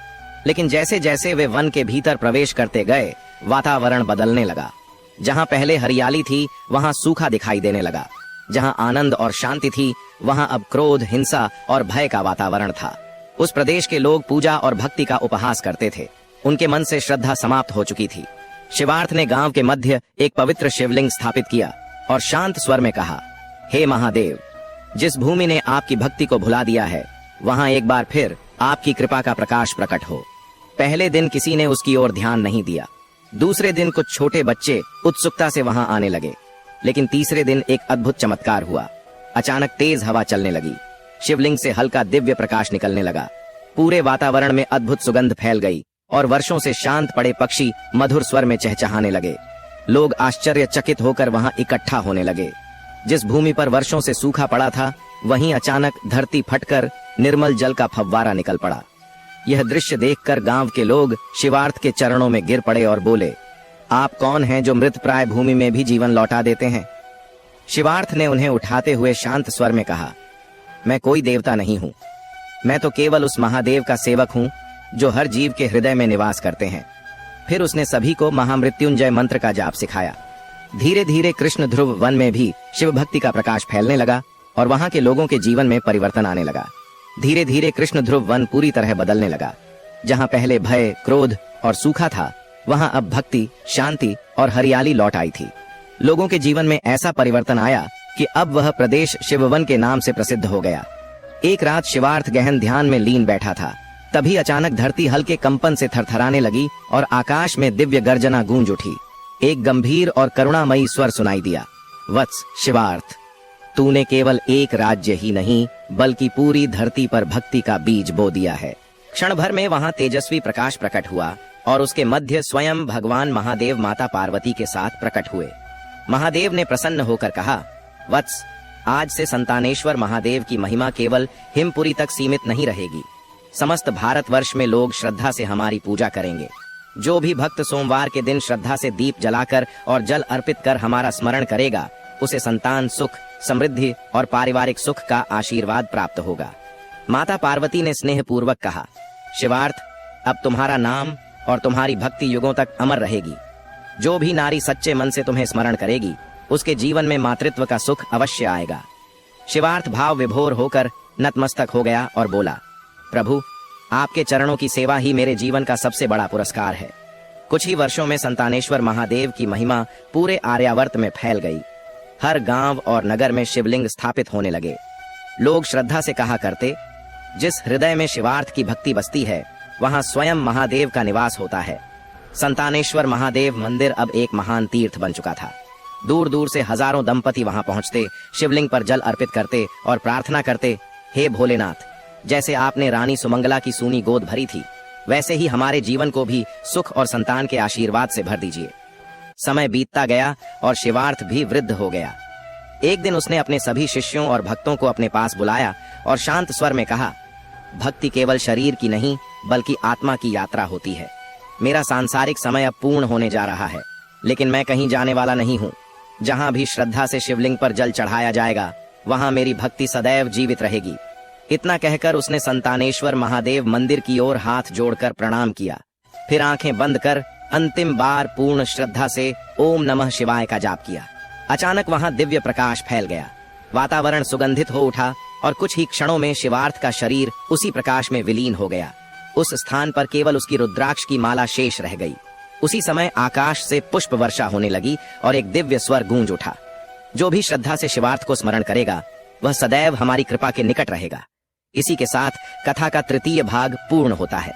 लेकिन जैसे जैसे वे वन के भीतर प्रवेश करते गए, वातावरण बदलने लगा। जहां पहले हरियाली थी वहां सूखा दिखाई देने लगा। जहां आनंद और शांति थी वहां अब क्रोध, हिंसा और भय का वातावरण था। उस प्रदेश के लोग पूजा और भक्ति का उपहास करते थे। उनके मन से श्रद्धा समाप्त हो चुकी थी। शिवार्थ ने गांव के मध्य एक पवित्र शिवलिंग स्थापित किया और शांत स्वर में कहा, हे महादेव, जिस भूमि ने आपकी भक्ति को भुला दिया है वहां एक बार फिर आपकी कृपा का प्रकाश प्रकट हो। पहले दिन किसी ने उसकी ओर ध्यान नहीं दिया। दूसरे दिन कुछ छोटे बच्चे उत्सुकता से वहां आने लगे, लेकिन तीसरे दिन एक अद्भुत चमत्कार हुआ। अचानक तेज हवा चलने लगी। शिवलिंग से हल्का दिव्य प्रकाश निकलने लगा। पूरे वातावरण में अद्भुत सुगंध फैल गई और वर्षों से शांत पड़े पक्षी मधुर स्वर में चहचहाने लगे। लोग आश्चर्यचकित होकर वहां इकट्ठा होने लगे। जिस भूमि पर वर्षों से सूखा पड़ा था, वहीं अचानक धरती फटकर निर्मल जल का फव्वारा निकल पड़ा। यह दृश्य देखकर गांव के लोग शिवार्थ के चरणों में गिर पड़े और बोले, आप कौन हैं जो मृत प्राय भूमि में भी जीवन लौटा देते हैं? शिवार्थ ने उन्हें उठाते हुए शांत स्वर में कहा, मैं कोई देवता नहीं हूं, मैं तो केवल उस महादेव का सेवक हूं जो हर जीव के हृदय में निवास करते हैं। फिर उसने सभी को महामृत्युंजय मंत्र का जाप सिखाया। धीरे धीरे कृष्ण ध्रुव वन में भी शिव भक्ति का प्रकाश फैलने लगा और वहां के लोगों के जीवन में परिवर्तन आने लगा। धीरे धीरे कृष्ण ध्रुव वन पूरी तरह बदलने लगा। जहां पहले भय, क्रोध और सूखा था, वहां अब भक्ति, शांति और हरियाली लौट आई थी। लोगों के जीवन में ऐसा परिवर्तन आया कि अब वह प्रदेश शिववन के नाम से प्रसिद्ध हो गया। एक रात शिवार्थ गहन ध्यान में लीन बैठा था। तभी अचानक धरती हल्के कंपन से थरथराने लगी और आकाश में दिव्य गर्जना गूंज उठी। एक गंभीर और करुणामयी स्वर सुनाई दिया, वत्स शिवार्थ, तूने केवल एक राज्य ही नहीं बल्कि पूरी धरती पर भक्ति का बीज बो दिया है। क्षण भर में वहां तेजस्वी प्रकाश प्रकट हुआ और उसके मध्य स्वयं भगवान महादेव माता पार्वती के साथ प्रकट हुए। महादेव ने प्रसन्न होकर कहा, वत्स, आज से संतानेश्वर महादेव की महिमा केवल हिमपुरी तक सीमित नहीं रहेगी। समस्त भारतवर्ष में लोग श्रद्धा से हमारी पूजा करेंगे। जो भी भक्त सोमवार के दिन श्रद्धा से दीप जलाकर और जल अर्पित कर हमारा स्मरण करेगा, उसे संतान सुख, समृद्धि और पारिवारिक सुख का आशीर्वाद प्राप्त होगा। माता पार्वती ने स्नेहपूर्वक कहा, शिवार्थ, अब तुम्हारा नाम और तुम्हारी भक्ति युगों तक अमर रहेगी। जो भी नारी सच्चे मन से तुम्हें स्मरण करेगी, उसके जीवन में मातृत्व का सुख अवश्य आएगा। शिवार्थ भाव विभोर होकर नतमस्तक हो गया और बोला, प्रभु, आपके चरणों की सेवा ही मेरे जीवन का सबसे बड़ा पुरस्कार है। कुछ ही वर्षों में संतानेश्वर महादेव की महिमा पूरे आर्यावर्त में फैल गई। हर गांव और नगर में शिवलिंग स्थापित होने लगे। लोग श्रद्धा से कहा करते, जिस हृदय में शिवार्थ की भक्ति बसती है, वहां स्वयं महादेव का निवास होता है। संतानेश्वर महादेव मंदिर अब एक महान तीर्थ बन चुका था। दूर दूर से हजारों दंपति वहां पहुंचते, शिवलिंग पर जल अर्पित करते और प्रार्थना करते, हे भोलेनाथ, जैसे आपने रानी सुमंगला की सूनी गोद भरी थी, वैसे ही हमारे जीवन को भी सुख और संतान के आशीर्वाद से भर दीजिए। समय बीतता गया और शिवार्थ भी वृद्ध हो गया। एक दिन उसने अपने सभी शिष्यों और भक्तों को अपने पास बुलाया और शांत स्वर में कहा, भक्ति केवल शरीर की नहीं बल्कि आत्मा की यात्रा होती है। मेरा सांसारिक समय अब पूर्ण होने जा रहा है, लेकिन मैं कहीं जाने वाला नहीं हूँ। जहां भी श्रद्धा से शिवलिंग पर जल चढ़ाया जाएगा, वहां मेरी भक्ति सदैव जीवित रहेगी। इतना कहकर उसने संतानेश्वर महादेव मंदिर की ओर हाथ जोड़कर प्रणाम किया। फिर आंखें बंद कर अंतिम बार पूर्ण श्रद्धा से ओम नमः शिवाय का जाप किया। अचानक वहां दिव्य प्रकाश फैल गया। वातावरण सुगंधित हो उठा और कुछ ही क्षणों में शिवार्थ का शरीर उसी प्रकाश में विलीन हो गया। उस स्थान पर केवल उसकी रुद्राक्ष की माला शेष रह गई। उसी समय आकाश से पुष्प वर्षा होने लगी और एक दिव्य स्वर गूंज उठा, जो भी श्रद्धा से शिवार्थ को स्मरण करेगा, वह सदैव हमारी कृपा के निकट रहेगा। इसी के साथ कथा का तृतीय भाग पूर्ण होता है।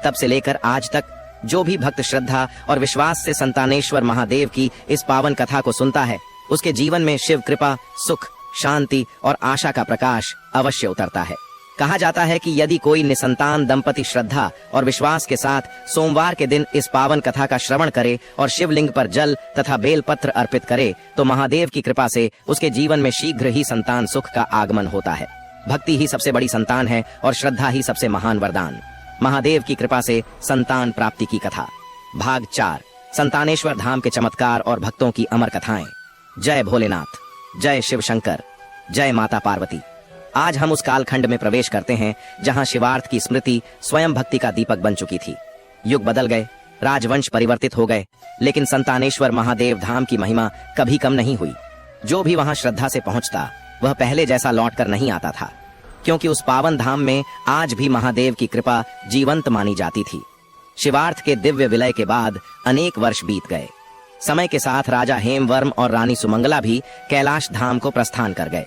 तब से लेकर आज तक जो भी भक्त श्रद्धा और विश्वास से संतानेश्वर महादेव की इस पावन कथा को सुनता है, उसके जीवन में शिव कृपा, सुख, शांति और आशा का प्रकाश अवश्य उतरता है। कहा जाता है कि यदि कोई निसंतान दंपति श्रद्धा और विश्वास के साथ सोमवार के दिन इस पावन कथा का श्रवण करे और शिवलिंग पर जल तथा बेलपत्र अर्पित करे, तो महादेव की कृपा से उसके जीवन में शीघ्र ही संतान सुख का आगमन होता है। भक्ति ही सबसे बड़ी संतान है और श्रद्धा ही सबसे महान वरदान। महादेव की कृपा से संतान प्राप्ति की कथा, भाग 4, संतानेश्वर धाम के चमत्कार और भक्तों की अमर कथाएं। जय भोलेनाथ, जय शिव शंकर, जय माता पार्वती। आज हम उस कालखंड में प्रवेश करते हैं जहां शिवार्थ की स्मृति स्वयं भक्ति का दीपक बन चुकी थी। युग बदल गए, राजवंश परिवर्तित हो गए, लेकिन संतानेश्वर महादेव धाम की महिमा कभी कम नहीं हुई। जो भी वहां श्रद्धा से पहुंचता, वह पहले जैसा लौट कर नहीं आता था, क्योंकि उस पावन धाम में आज भी महादेव की कृपा जीवंत मानी जाती थी। शिवार्थ के दिव्य विलय के बाद अनेक वर्ष बीत गए। समय के साथ राजा हेमवर्म और रानी सुमंगला भी कैलाश धाम को प्रस्थान कर गए।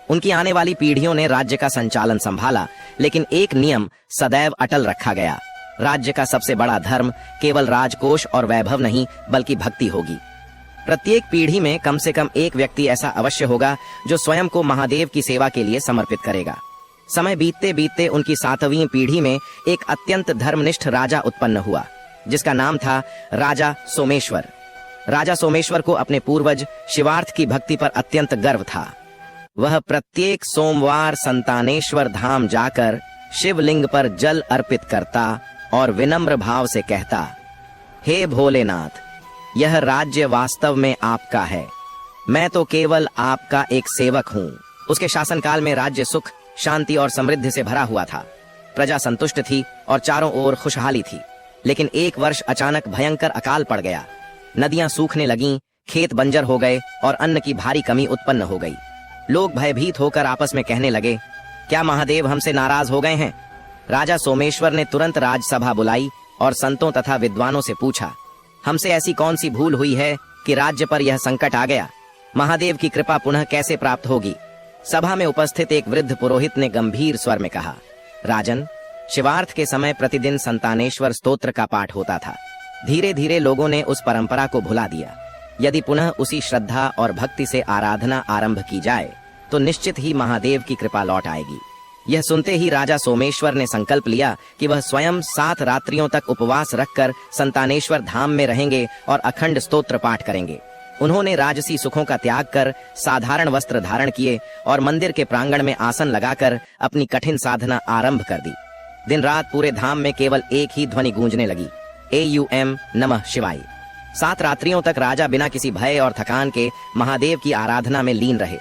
उनकी आने वाली पीढ़ियों ने राज्य का संचालन संभाला, लेकिन एक नियम सदैव अटल रखा गया, राज्य का सबसे बड़ा धर्म केवल राजकोष और वैभव नहीं बल्कि भक्ति होगी। प्रत्येक पीढ़ी में कम से कम एक व्यक्ति ऐसा अवश्य होगा जो स्वयं को महादेव की सेवा के लिए समर्पित करेगा। समय बीतते बीतते उनकी 7वीं पीढ़ी में एक अत्यंत धर्मनिष्ठ राजा उत्पन्न हुआ, जिसका नाम था राजा सोमेश्वर। राजा सोमेश्वर को अपने पूर्वज शिवार्थ की भक्ति पर अत्यंत गर्व था। वह प्रत्येक सोमवार संतानेश्वर धाम जाकर शिवलिंग पर जल अर्पित करता और विनम्र भाव से कहता, हे भोलेनाथ, यह राज्य वास्तव में आपका है, मैं तो केवल आपका एक सेवक हूँ। उसके शासनकाल में राज्य सुख, शांति और समृद्धि से भरा हुआ था। प्रजा संतुष्ट थी और चारों ओर खुशहाली थी। लेकिन एक वर्ष अचानक भयंकर अकाल पड़ गया। नदियां सूखने लगीं, खेत बंजर हो गए और अन्न की भारी कमी उत्पन्न हो गई। लोग भयभीत होकर आपस में कहने लगे, क्या महादेव हमसे नाराज हो गए हैं? राजा सोमेश्वर ने तुरंत राजसभा बुलाई और संतों तथा विद्वानों से पूछा, हमसे ऐसी कौन सी भूल हुई है कि राज्य पर यह संकट आ गया? महादेव की कृपा पुनः कैसे प्राप्त होगी? सभा में उपस्थित एक वृद्ध पुरोहित ने गंभीर स्वर में कहा, राजन, शिवार्थ के समय प्रतिदिन संतानेश्वर स्तोत्र का पाठ होता था। धीरे धीरे लोगों ने उस परंपरा को भुला दिया। यदि पुनः उसी श्रद्धा और भक्ति से आराधना आरंभ की जाए तो निश्चित ही महादेव की कृपा लौट आएगी। यह सुनते ही राजा सोमेश्वर ने संकल्प लिया कि वह स्वयं 7 रात्रियों तक उपवास रखकर संतानेश्वर धाम में रहेंगे और अखंड स्तोत्र पाठ करेंगे। उन्होंने राजसी सुखों का त्याग कर साधारण वस्त्र धारण किए और मंदिर के प्रांगण में आसन लगाकर अपनी कठिन साधना आरंभ कर दी। दिन रात पूरे धाम में केवल एक ही ध्वनि गूंजने लगी, AUM नमः शिवाय। 7 रात्रियों तक राजा बिना किसी भय और थकान के महादेव की आराधना में लीन रहे।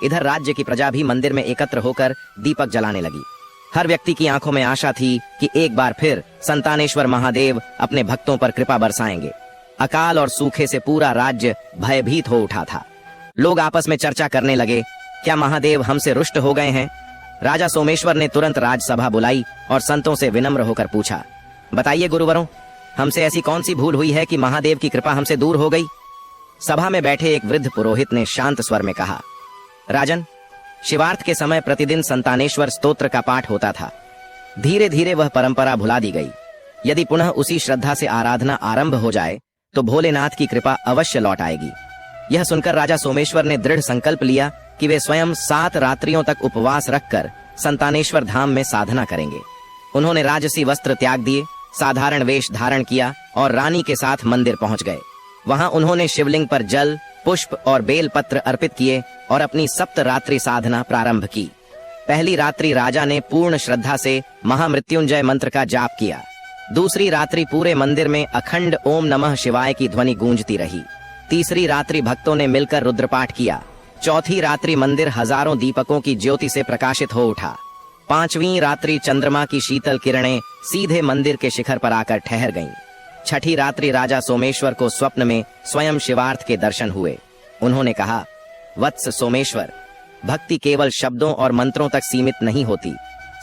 इधर राज्य की प्रजा भी मंदिर में एकत्र होकर दीपक जलाने लगी। हर व्यक्ति की आंखों में आशा थी कि एक बार फिर संतानेश्वर महादेव अपने भक्तों पर कृपा बरसाएंगे। अकाल और सूखे से पूरा राज्य भयभीत हो उठा था। लोग आपस में चर्चा करने लगे, क्या महादेव हमसे रुष्ट हो गए हैं? राजा सोमेश्वर ने तुरंत राजसभा बुलाई और संतों से विनम्र होकर पूछा, बताइए गुरुवरों, हमसे ऐसी कौन सी भूल हुई है कि महादेव की कृपा हमसे दूर हो गई? सभा में बैठे एक वृद्ध पुरोहित ने शांत स्वर में कहा, राजन, शिवार्थ के समय प्रतिदिन संतानेश्वर स्तोत्र का पाठ होता था। धीरे धीरे वह परंपरा भुला दी गई। यदि पुनः उसी श्रद्धा से आराधना आरंभ हो जाए तो भोलेनाथ की कृपा अवश्य लौट आएगी। यह सुनकर राजा सोमेश्वर ने दृढ़ संकल्प लिया कि वे स्वयं 7 रात्रियों तक उपवास रखकर संतानेश्वर धाम में साधना करेंगे। उन्होंने राजसी वस्त्र त्याग दिए, साधारण वेश धारण किया और रानी के साथ मंदिर पहुंच गए। वहां उन्होंने शिवलिंग पर जल, पुष्प और बेलपत्र अर्पित किए और अपनी 7 रात्रि साधना प्रारंभ की। पहली रात्रि राजा ने पूर्ण श्रद्धा से महामृत्युंजय मंत्र का जाप किया। दूसरी रात्रि पूरे मंदिर में अखंड ओम नमः शिवाय की ध्वनि गूंजती रही। तीसरी रात्रि भक्तों ने मिलकर रुद्रपाठ किया। चौथी रात्रि मंदिर हजारों दीपकों की ज्योति से प्रकाशित हो उठा। 5वीं रात्रि चंद्रमा की शीतल किरणें सीधे मंदिर के शिखर पर आकर ठहर गईं। छठी रात्रि राजा सोमेश्वर को स्वप्न में स्वयं शिवार्थ के दर्शन हुए। उन्होंने कहा, वत्स सोमेश्वर, भक्ति केवल शब्दों और मंत्रों तक सीमित नहीं होती।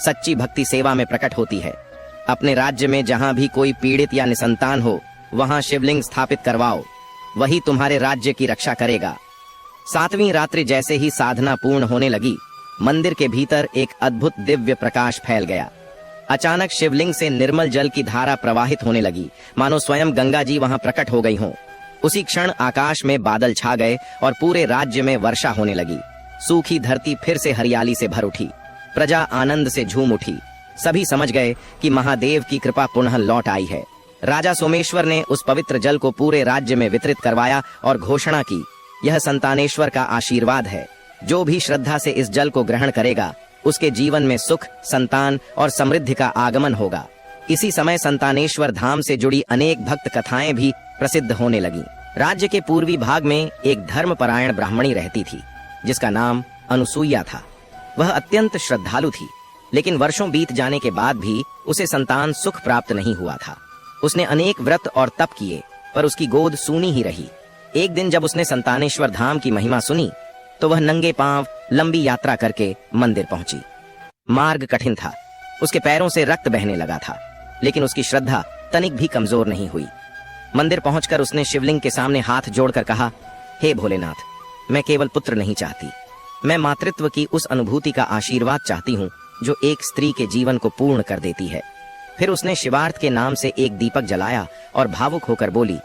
सच्ची भक्ति सेवा में प्रकट होती है। अपने राज्य में जहां भी कोई पीड़ित या निसंतान हो, वहां शिवलिंग स्थापित करवाओ, वही तुम्हारे राज्य की रक्षा करेगा। 7वीं रात्रि जैसे ही साधना पूर्ण होने लगी, मंदिर के भीतर एक अद्भुत दिव्य प्रकाश फैल गया। अचानक शिवलिंग से निर्मल जल की धारा प्रवाहित होने लगी, मानो स्वयं गंगा जी वहां प्रकट हो गई हों। उसी क्षण आकाश में बादल छा गए और पूरे राज्य में वर्षा होने लगी। सूखी धरती फिर से हरियाली से भर उठी। प्रजा आनंद से झूम उठी। सभी समझ गए कि महादेव की कृपा पुनः लौट आई है। राजा सोमेश्वर ने उस पवित्र जल को पूरे राज्य में वितरित करवाया और घोषणा की, यह संतानेश्वर का आशीर्वाद है। जो भी श्रद्धा से इस जल को ग्रहण करेगा, उसके जीवन में सुख, संतान और समृद्धि का आगमन होगा। इसी समय संतानेश्वर धाम से जुड़ी अनेक भक्त कथाएं भी प्रसिद्ध होने लगीं। राज्य के पूर्वी भाग में एक धर्मपरायण ब्राह्मणी रहती थी, जिसका नाम अनुसुईया था। वह अत्यंत श्रद्धालु थी, लेकिन वर्षों बीत जाने के बाद भी उसे संतान सुख प्राप्त नहीं हुआ था। उसने अनेक व्रत और तप किए, पर उसकी गोद सूनी ही रही। एक दिन जब उसने संतानेश्वर धाम की महिमा सुनी, तो वह नंगे पांव लंबी यात्रा करके मंदिर पहुंची। मार्ग कठिन था, उसके पैरों से रक्त बहने लगा था, लेकिन उसकी श्रद्धा तनिक भी कमजोर नहीं हुई। मंदिर पहुंचकर उसने शिवलिंग के सामने हाथ जोड़कर कहा, हे भोलेनाथ, मैं केवल पुत्र नहीं चाहती, मैं मातृत्व की उस अनुभूति का आशीर्वाद चाहती हूँ जो एक स्त्री के जीवन को पूर्ण कर देती है। फिर उसने शिवार्थ के नाम से एक दीपक जलाया और भावुक होकर बोली,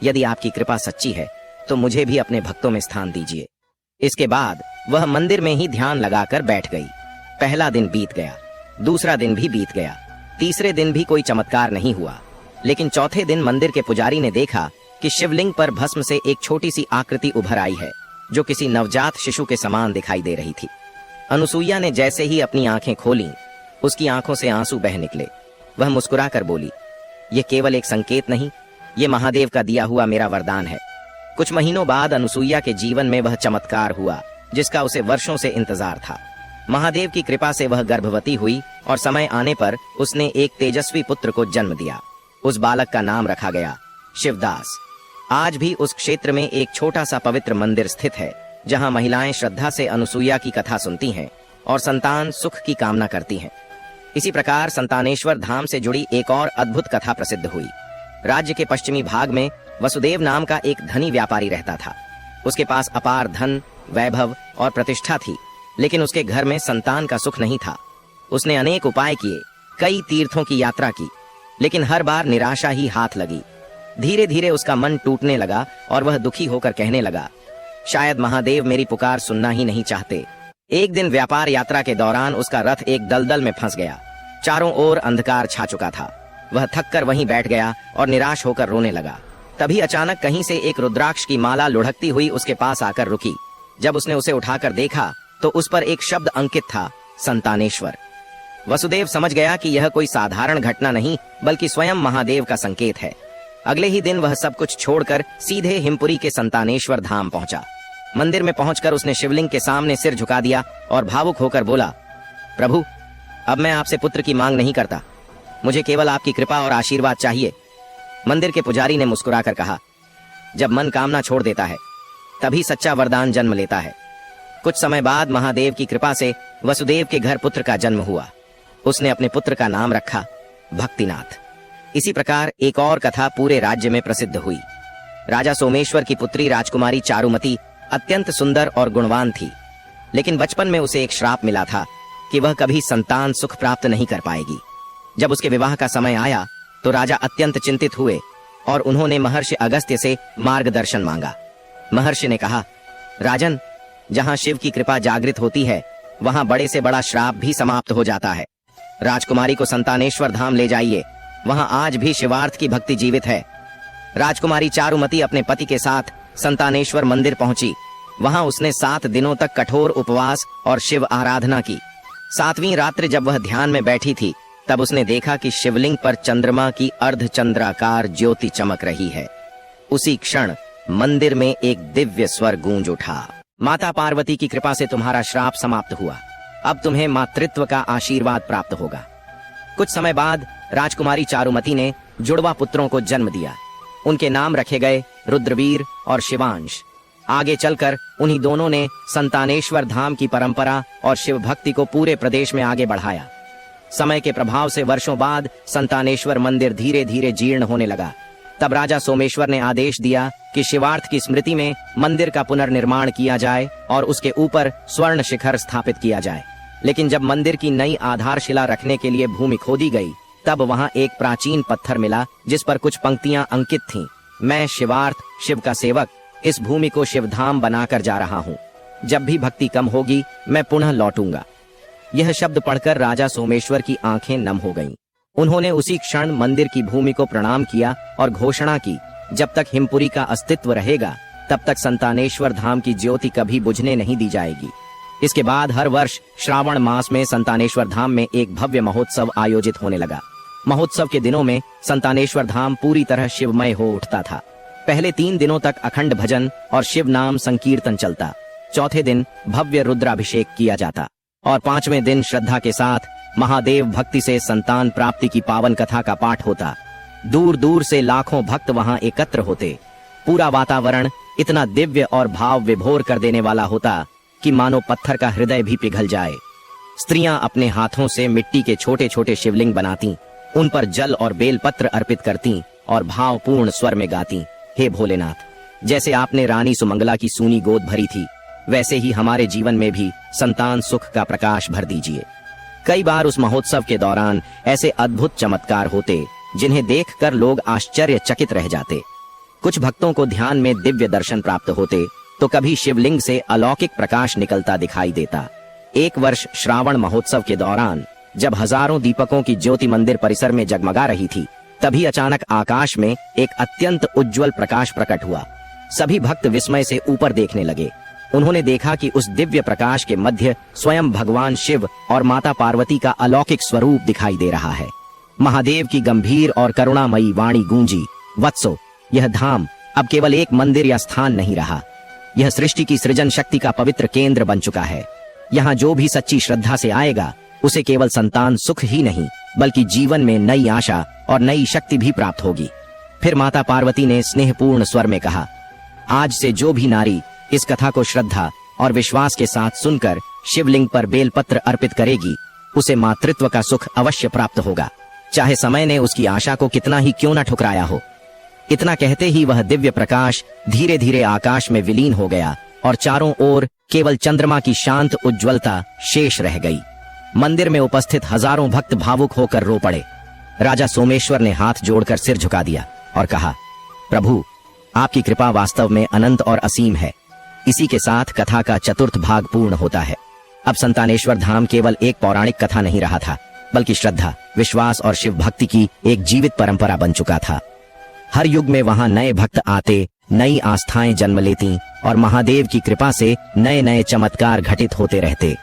यदि आपकी कृपा सच्ची है तो मुझे भी अपने भक्तों में स्थान दीजिए। इसके बाद वह मंदिर में ही ध्यान लगाकर बैठ गई। पहला दिन बीत गया, दूसरा दिन भी बीत गया, तीसरे दिन भी कोई चमत्कार नहीं हुआ। लेकिन चौथे दिन मंदिर के पुजारी ने देखा कि शिवलिंग पर भस्म से एक छोटी सी आकृति उभर आई है, जो किसी नवजात शिशु के समान दिखाई दे रही थी। अनुसुईया ने जैसे ही अपनी आंखें खोलीं, उसकी आंखों से आंसू बह निकले। वह मुस्कुराकर बोली, ये केवल एक संकेत नहीं, ये महादेव का दिया हुआ मेरा वरदान है। कुछ महीनों बाद अनुसुईया के जीवन में वह चमत्कार हुआ जिसका उसे वर्षों से इंतजार था। महादेव की कृपा से वह गर्भवती हुई और समय आने पर उसने एक तेजस्वी पुत्र को जन्म दिया। उस बालक का नाम रखा गया शिवदास। आज भी उस क्षेत्र में एक छोटा सा पवित्र मंदिर स्थित है, जहां महिलाएं श्रद्धा से अनुसुईया की कथा सुनती हैं और संतान सुख की कामना करती हैं। इसी प्रकार संतानेश्वर धाम से जुड़ी एक और अद्भुत कथा प्रसिद्ध हुई। राज्य के पश्चिमी भाग में वसुदेव नाम का एक धनी व्यापारी रहता था। उसके पास अपार धन, वैभव और प्रतिष्ठा थी, लेकिन उसके घर में संतान का सुख नहीं था। उसने अनेक उपाय किए, कई तीर्थों की यात्रा की, लेकिन हर बार निराशा ही हाथ लगी। धीरे धीरे उसका मन टूटने लगा और वह दुखी होकर कहने लगा, शायद महादेव मेरी पुकार सुनना ही नहीं चाहते। एक दिन व्यापार यात्रा के दौरान उसका रथ एक दलदल में फंस गया। चारों ओर अंधकार छा चुका था। वह थक कर वहीं बैठ गया और निराश होकर रोने लगा। तभी अचानक कहीं से एक रुद्राक्ष की माला लुढ़कती हुई उसके पास आकर रुकी। जब उसने उसे उठाकर देखा तो उस पर एक शब्द अंकित था, संतानेश्वर। वसुदेव समझ गया कि यह कोई साधारण घटना नहीं, बल्कि स्वयं महादेव का संकेत है। अगले ही दिन वह सब कुछ छोड़कर सीधे हिमपुरी के संतानेश्वर धाम पहुंचा। मंदिर में पहुंचकर उसने शिवलिंग के सामने सिर झुका दिया और भावुक होकर बोला, प्रभु, अब मैं आपसे पुत्र की मांग नहीं करता, मुझे केवल आपकी कृपा और आशीर्वाद चाहिए। मंदिर के पुजारी ने मुस्कुराकर कहा, जब मन कामना छोड़ देता है तभी सच्चा वरदान जन्म लेता है। कुछ समय बाद महादेव की कृपा से वसुदेव के घर पुत्र का जन्म हुआ। उसने अपने पुत्र का नाम रखा भक्तिनाथ। इसी प्रकार एक और कथा पूरे राज्य में प्रसिद्ध हुई। राजा सोमेश्वर की पुत्री राजकुमारी चारुमती अत्यंत सुंदर और गुणवान थी, लेकिन बचपन में उसे एक श्राप मिला था कि वह कभी संतान सुख प्राप्त नहीं कर पाएगी। जब उसके विवाह का समय आया तो राजा अत्यंत चिंतित हुए और उन्होंने महर्षि अगस्त्य से मार्गदर्शन मांगा। महर्षि ने कहा, राजन, जहां शिव की कृपा जागृत होती है वहां बड़े से बड़ा श्राप भी समाप्त हो जाता है। राजकुमारी को संतानेश्वर धाम ले जाइए, वहां आज भी शिवार्थ की भक्ति जीवित है। राजकुमारी चारुमती अपने पति के साथ संतानेश्वर मंदिर पहुंची। वहां उसने 7 दिनों तक कठोर उपवास और शिव आराधना की। 7वीं रात्रि जब वह ध्यान में बैठी थी तब उसने देखा कि शिवलिंग पर चंद्रमा की अर्धचंद्राकार ज्योति चमक रही है। उसी क्षण मंदिर में एक दिव्य स्वर गूंज उठा, माता पार्वती की कृपा से तुम्हारा श्राप समाप्त हुआ, अब तुम्हें मातृत्व का आशीर्वाद प्राप्त होगा। कुछ समय बाद राजकुमारी चारुमती ने जुड़वा पुत्रों को जन्म दिया। उनके नाम रखे गए रुद्रवीर और शिवांश। आगे चलकर उन्हीं दोनों ने संतानेश्वर धाम की परंपरा और शिव भक्ति को पूरे प्रदेश में आगे बढ़ाया। समय के प्रभाव से वर्षों बाद संतानेश्वर मंदिर धीरे धीरे जीर्ण होने लगा। तब राजा सोमेश्वर ने आदेश दिया कि शिवार्थ की स्मृति में मंदिर का पुनर्निर्माण किया जाए और उसके ऊपर स्वर्ण शिखर स्थापित किया जाए। लेकिन जब मंदिर की नई आधारशिला रखने के लिए भूमि खोदी गई तब वहां एक प्राचीन पत्थर मिला जिस पर कुछ पंक्तियां अंकित थीं, मैं शिवार्थ, शिव का सेवक, इस भूमि को शिवधाम बनाकर जा रहा हूँ। जब भी भक्ति कम होगी मैं पुनः लौटूंगा। यह शब्द पढ़कर राजा सोमेश्वर की आंखें नम हो गईं। उन्होंने उसी क्षण मंदिर की भूमि को प्रणाम किया और घोषणा की, जब तक हिमपुरी का अस्तित्व रहेगा तब तक संतानेश्वर धाम की ज्योति कभी बुझने नहीं दी जाएगी। इसके बाद हर वर्ष श्रावण मास में संतानेश्वर धाम में एक भव्य महोत्सव आयोजित होने लगा। महोत्सव के दिनों में संतानेश्वर धाम पूरी तरह शिवमय हो उठता था। पहले 3 दिनों तक अखंड भजन और शिव नाम संकीर्तन चलता। चौथे दिन भव्य रुद्राभिषेक किया जाता और 5वें दिन श्रद्धा के साथ महादेव भक्ति से संतान प्राप्ति की पावन कथा का पाठ होता। दूर दूर से लाखों भक्त वहां एकत्र होते। पूरा वातावरण इतना दिव्य और भाव विभोर कर देने वाला होता कि मानो पत्थर का हृदय भी पिघल जाए। स्त्रियां अपने हाथों से मिट्टी के छोटे छोटे शिवलिंग बनाती, उन पर जल और बेलपत्र अर्पित करती और भावपूर्ण स्वर में गाती, हे भोलेनाथ, जैसे आपने रानी सुमंगला की सूनी गोद भरी थी, वैसे ही हमारे जीवन में भी संतान सुख का प्रकाश भर दीजिए। कई बार उस महोत्सव के दौरान ऐसे अद्भुत चमत्कार होते जिन्हें देखकर लोग आश्चर्यचकित रह जाते। कुछ भक्तों को ध्यान में दिव्य दर्शन प्राप्त होते तो कभी शिवलिंग से अलौकिक प्रकाश निकलता दिखाई देता। एक वर्ष श्रावण महोत्सव के दौरान जब हजारों दीपकों की ज्योति मंदिर परिसर में जगमगा रही थी, तभी अचानक आकाश में एक अत्यंत उज्जवल प्रकाश प्रकट हुआ। सभी भक्त विस्मय से ऊपर देखने लगे। उन्होंने देखा कि उस दिव्य प्रकाश के मध्य स्वयं भगवान शिव और माता पार्वती का अलौकिक स्वरूप दिखाई दे रहा है। महादेव की गंभीर और करुणामयी वाणी गूंजी, वत्सो, यह धाम अब केवल एक मंदिर या स्थान नहीं रहा, यह सृष्टि की सृजन शक्ति का पवित्र केंद्र बन चुका है। यहाँ जो भी सच्ची श्रद्धा से आएगा, उसे केवल संतान सुख ही नहीं बल्कि जीवन में नई आशा और नई शक्ति भी प्राप्त होगी। फिर माता पार्वती ने स्नेहपूर्ण स्वर में कहा, आज से जो भी नारी इस कथा को श्रद्धा और विश्वास के साथ सुनकर शिवलिंग पर बेलपत्र अर्पित करेगी, उसे मातृत्व का सुख अवश्य प्राप्त होगा, चाहे समय ने उसकी आशा को कितना ही क्यों न ठुकराया हो। इतना कहते ही वह दिव्य प्रकाश धीरे धीरे आकाश में विलीन हो गया और चारों ओर केवल चंद्रमा की शांत उज्ज्वलता शेष रह गई। मंदिर में उपस्थित हजारों भक्त भावुक होकर रो पड़े। राजा सोमेश्वर ने हाथ जोड़कर सिर झुका दिया और कहा, प्रभु, आपकी कृपा वास्तव में अनंत और असीम है। इसी के साथ कथा का चतुर्थ भाग पूर्ण होता है। अब संतानेश्वर धाम केवल एक पौराणिक कथा नहीं रहा था, बल्कि श्रद्धा, विश्वास और शिव भक्ति की एक जीवित परंपरा बन चुका था। हर युग में वहां नए भक्त आते, नई आस्थाएं जन्म लेती और महादेव की कृपा से नए नए चमत्कार घटित होते रहते।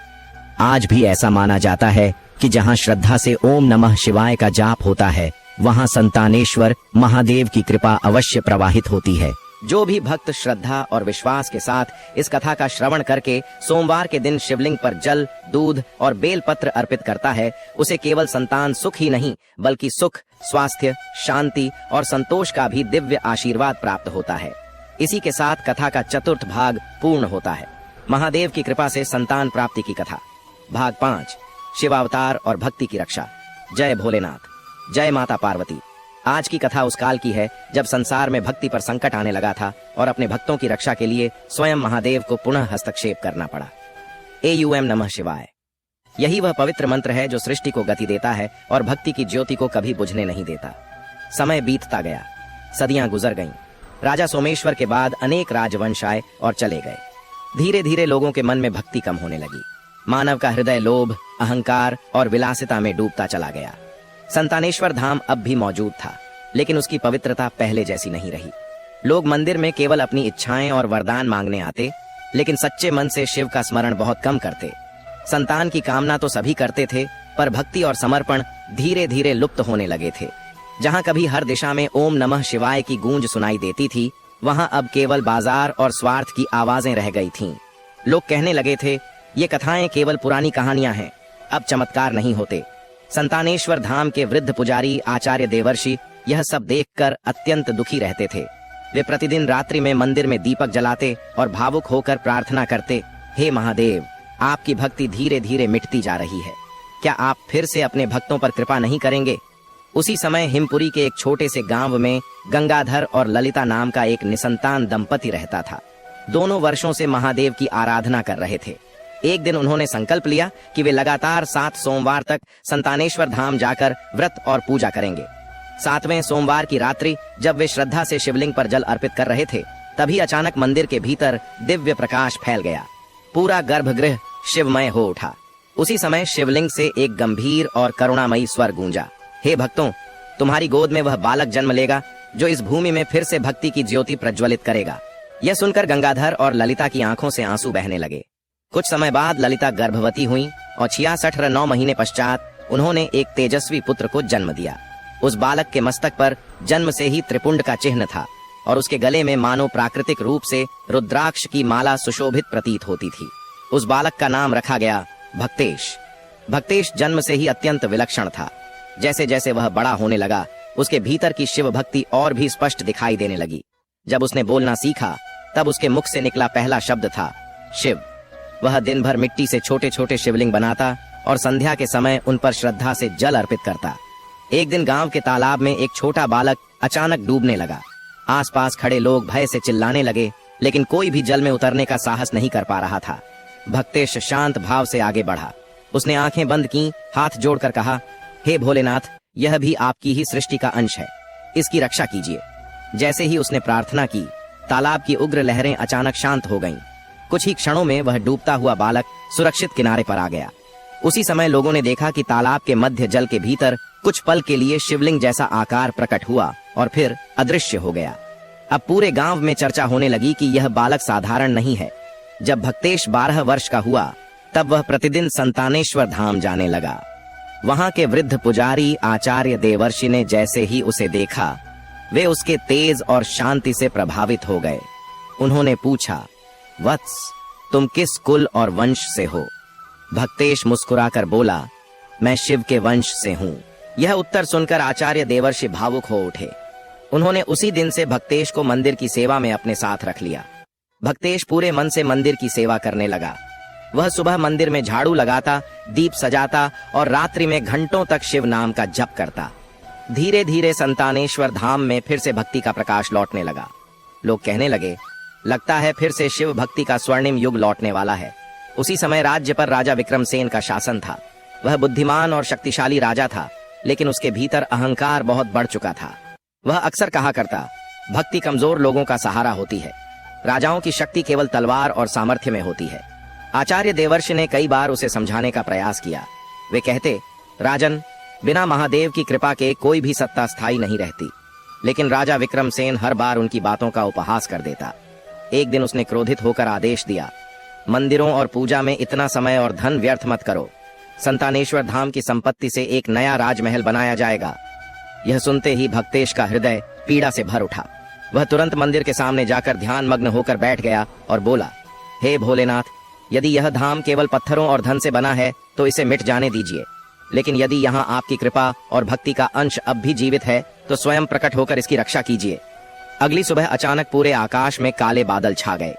आज भी ऐसा माना जाता है कि जहां श्रद्धा से ओम नमः शिवाय का जाप होता है, वहां संतानेश्वर महादेव की कृपा अवश्य प्रवाहित होती है। जो भी भक्त श्रद्धा और विश्वास के साथ इस कथा का श्रवण करके सोमवार के दिन शिवलिंग पर जल, दूध और बेलपत्र अर्पित करता है, उसे केवल संतान सुख ही नहीं बल्कि सुख, स्वास्थ्य, शांति और संतोष का भी दिव्य आशीर्वाद प्राप्त होता है। इसी के साथ कथा का चतुर्थ भाग पूर्ण होता है। महादेव की कृपा से संतान प्राप्ति की कथा, भाग 5, शिवावतार और भक्ति की रक्षा। जय भोलेनाथ, जय माता पार्वती। आज की कथा उस काल की है जब संसार में भक्ति पर संकट आने लगा था और अपने भक्तों की रक्षा के लिए स्वयं महादेव को पुनः हस्तक्षेप करना पड़ा। एयूएम नमः शिवाय, यही वह पवित्र मंत्र है जो सृष्टि को गति देता है और भक्ति की ज्योति को कभी बुझने नहीं देता। समय बीतता गया, सदियां गुजर गईं। राजा सोमेश्वर के बाद अनेक राजवंश आए और चले गए। धीरे धीरे लोगों के मन में भक्ति कम होने लगी। मानव का हृदय लोभ, अहंकार और विलासिता में डूबता चला गया। संतानेश्वर धाम अब भी मौजूद था, लेकिन उसकी पवित्रता पहले जैसी नहीं रही। लोग मंदिर में केवल अपनी इच्छाएं और वरदान मांगने आते, लेकिन सच्चे मन से शिव का स्मरण बहुत कम करते। संतान की कामना तो सभी करते थे, पर भक्ति और समर्पण धीरे धीरे लुप्त होने लगे थे। जहां कभी हर दिशा में ओम नमः शिवाय की गूंज सुनाई देती थी, वहां अब केवल बाजार और स्वार्थ की आवाजें रह गई थीं। लोग कहने लगे थे, ये कथाएं केवल पुरानी कहानियां हैं, अब चमत्कार नहीं होते। संतानेश्वर धाम के वृद्ध पुजारी आचार्य देवर्षि यह सब देखकर अत्यंत दुखी रहते थे। वे प्रतिदिन रात्रि में मंदिर में दीपक जलाते और भावुक होकर प्रार्थना करते, हे महादेव, आपकी भक्ति धीरे धीरे मिटती जा रही है, क्या आप फिर से अपने भक्तों पर कृपा नहीं करेंगे? उसी समय हिमपुरी के एक छोटे से गांव में गंगाधर और ललिता नाम का एक निसंतान दंपति रहता था। दोनों वर्षों से महादेव की आराधना कर रहे थे। एक दिन उन्होंने संकल्प लिया कि वे लगातार 7 सोमवार तक संतानेश्वर धाम जाकर व्रत और पूजा करेंगे। 7वें सोमवार की रात्रि जब वे श्रद्धा से शिवलिंग पर जल अर्पित कर रहे थे, तभी अचानक मंदिर के भीतर दिव्य प्रकाश फैल गया। पूरा गर्भगृह शिवमय हो उठा। उसी समय शिवलिंग से एक गंभीर और करुणामयी स्वर गूंजा, हे भक्तों, तुम्हारी गोद में वह बालक जन्म लेगा जो इस भूमि में फिर से भक्ति की ज्योति प्रज्वलित करेगा। यह सुनकर गंगाधर और ललिता की आंखों से आंसू बहने लगे। कुछ समय बाद ललिता गर्भवती हुई और 66 महीने पश्चात उन्होंने एक तेजस्वी पुत्र को जन्म दिया। उस बालक के मस्तक पर जन्म से ही त्रिपुंड का चिन्ह था और उसके गले में मानो प्राकृतिक रूप से रुद्राक्ष की माला सुशोभित प्रतीत होती थी। उस बालक का नाम रखा गया भक्तेश। भक्तेश जन्म से ही अत्यंत विलक्षण था। जैसे जैसे वह बड़ा होने लगा, उसके भीतर की शिव भक्ति और भी स्पष्ट दिखाई देने लगी। जब उसने बोलना सीखा, तब उसके मुख से निकला पहला शब्द था शिव। वह दिन भर मिट्टी से छोटे छोटे शिवलिंग बनाता और संध्या के समय उन पर श्रद्धा से जल अर्पित करता। एक दिन गांव के तालाब में एक छोटा बालक अचानक डूबने लगा। आसपास खड़े लोग भय से चिल्लाने लगे, लेकिन कोई भी जल में उतरने का साहस नहीं कर पा रहा था। भक्तेश शांत भाव से आगे बढ़ा। उसने आंखें बंद की, हाथ जोड़कर कहा, हे भोलेनाथ, यह भी आपकी ही सृष्टि का अंश है, इसकी रक्षा कीजिए। जैसे ही उसने प्रार्थना की, तालाब की उग्र लहरें अचानक शांत हो गईं। कुछ ही क्षणों में वह डूबता हुआ बालक सुरक्षित किनारे पर आ गया। उसी समय लोगों ने देखा कि तालाब के मध्य जल के भीतर कुछ पल के लिए शिवलिंग जैसा आकार प्रकट हुआ और फिर अदृश्य हो गया। अब पूरे गांव में चर्चा होने लगी कि यह बालक साधारण नहीं है। जब भक्तेश 12 वर्ष का हुआ तब वह प्रतिदिन संतानेश्वर धाम जाने लगा। वहां के वृद्ध पुजारी आचार्य देवर्षि ने जैसे ही उसे देखा, वे उसके तेज और शांति से प्रभावित हो गए। उन्होंने पूछा, वत्स, तुम किस कुल और वंश से हो? भक्तेश मुस्कुराकर बोला, मैं शिव के वंश से हूँ। यह उत्तर सुनकर आचार्य देवर्षि भावुक हो उठे। उन्होंने उसी दिन से भक्तेश को मंदिर की सेवा में अपने साथ रख लिया। भक्तेश पूरे मन से मंदिर की सेवा करने लगा। वह सुबह मंदिर में झाड़ू लगाता, दीप सजाता और रात्रि में घंटों तक शिव नाम का जप करता। धीरे धीरे संतानेश्वर धाम में फिर से भक्ति का प्रकाश लौटने लगा। लोग कहने लगे, लगता है फिर से शिव भक्ति का स्वर्णिम युग लौटने वाला है। उसी समय राज्य पर राजा विक्रमसेन का शासन था। वह बुद्धिमान और शक्तिशाली राजा था, लेकिन उसके भीतर अहंकार बहुत बढ़ चुका था। वह अक्सर कहा करता, भक्ति कमजोर लोगों का सहारा होती है। राजाओं की शक्ति केवल तलवार और सामर्थ्य में होती है। आचार्य देवर्षि ने कई बार उसे समझाने का प्रयास किया। वे कहते, राजन, बिना महादेव की कृपा के कोई भी सत्ता स्थायी नहीं रहती। लेकिन राजा विक्रमसेन हर बार उनकी बातों का उपहास कर देता। एक दिन उसने क्रोधित होकर आदेश दिया, मंदिरों और पूजा में इतना समय और धन व्यर्थ मत करो। संतानेश्वर धाम की संपत्ति से एक नया राजमहल बनाया जाएगा। यह सुनते ही भक्तेश का हृदय पीड़ा से भर उठा। वह तुरंत मंदिर के सामने जाकर ध्यान मग्न होकर बैठ गया और बोला, हे भोलेनाथ, यदि यह धाम केवल पत्थरों और धन से बना है तो इसे मिट जाने दीजिए। लेकिन यदि यहाँ आपकी कृपा और भक्ति का अंश अब भी जीवित है तो स्वयं प्रकट होकर इसकी रक्षा कीजिए। अगली सुबह अचानक पूरे आकाश में काले बादल छा गए।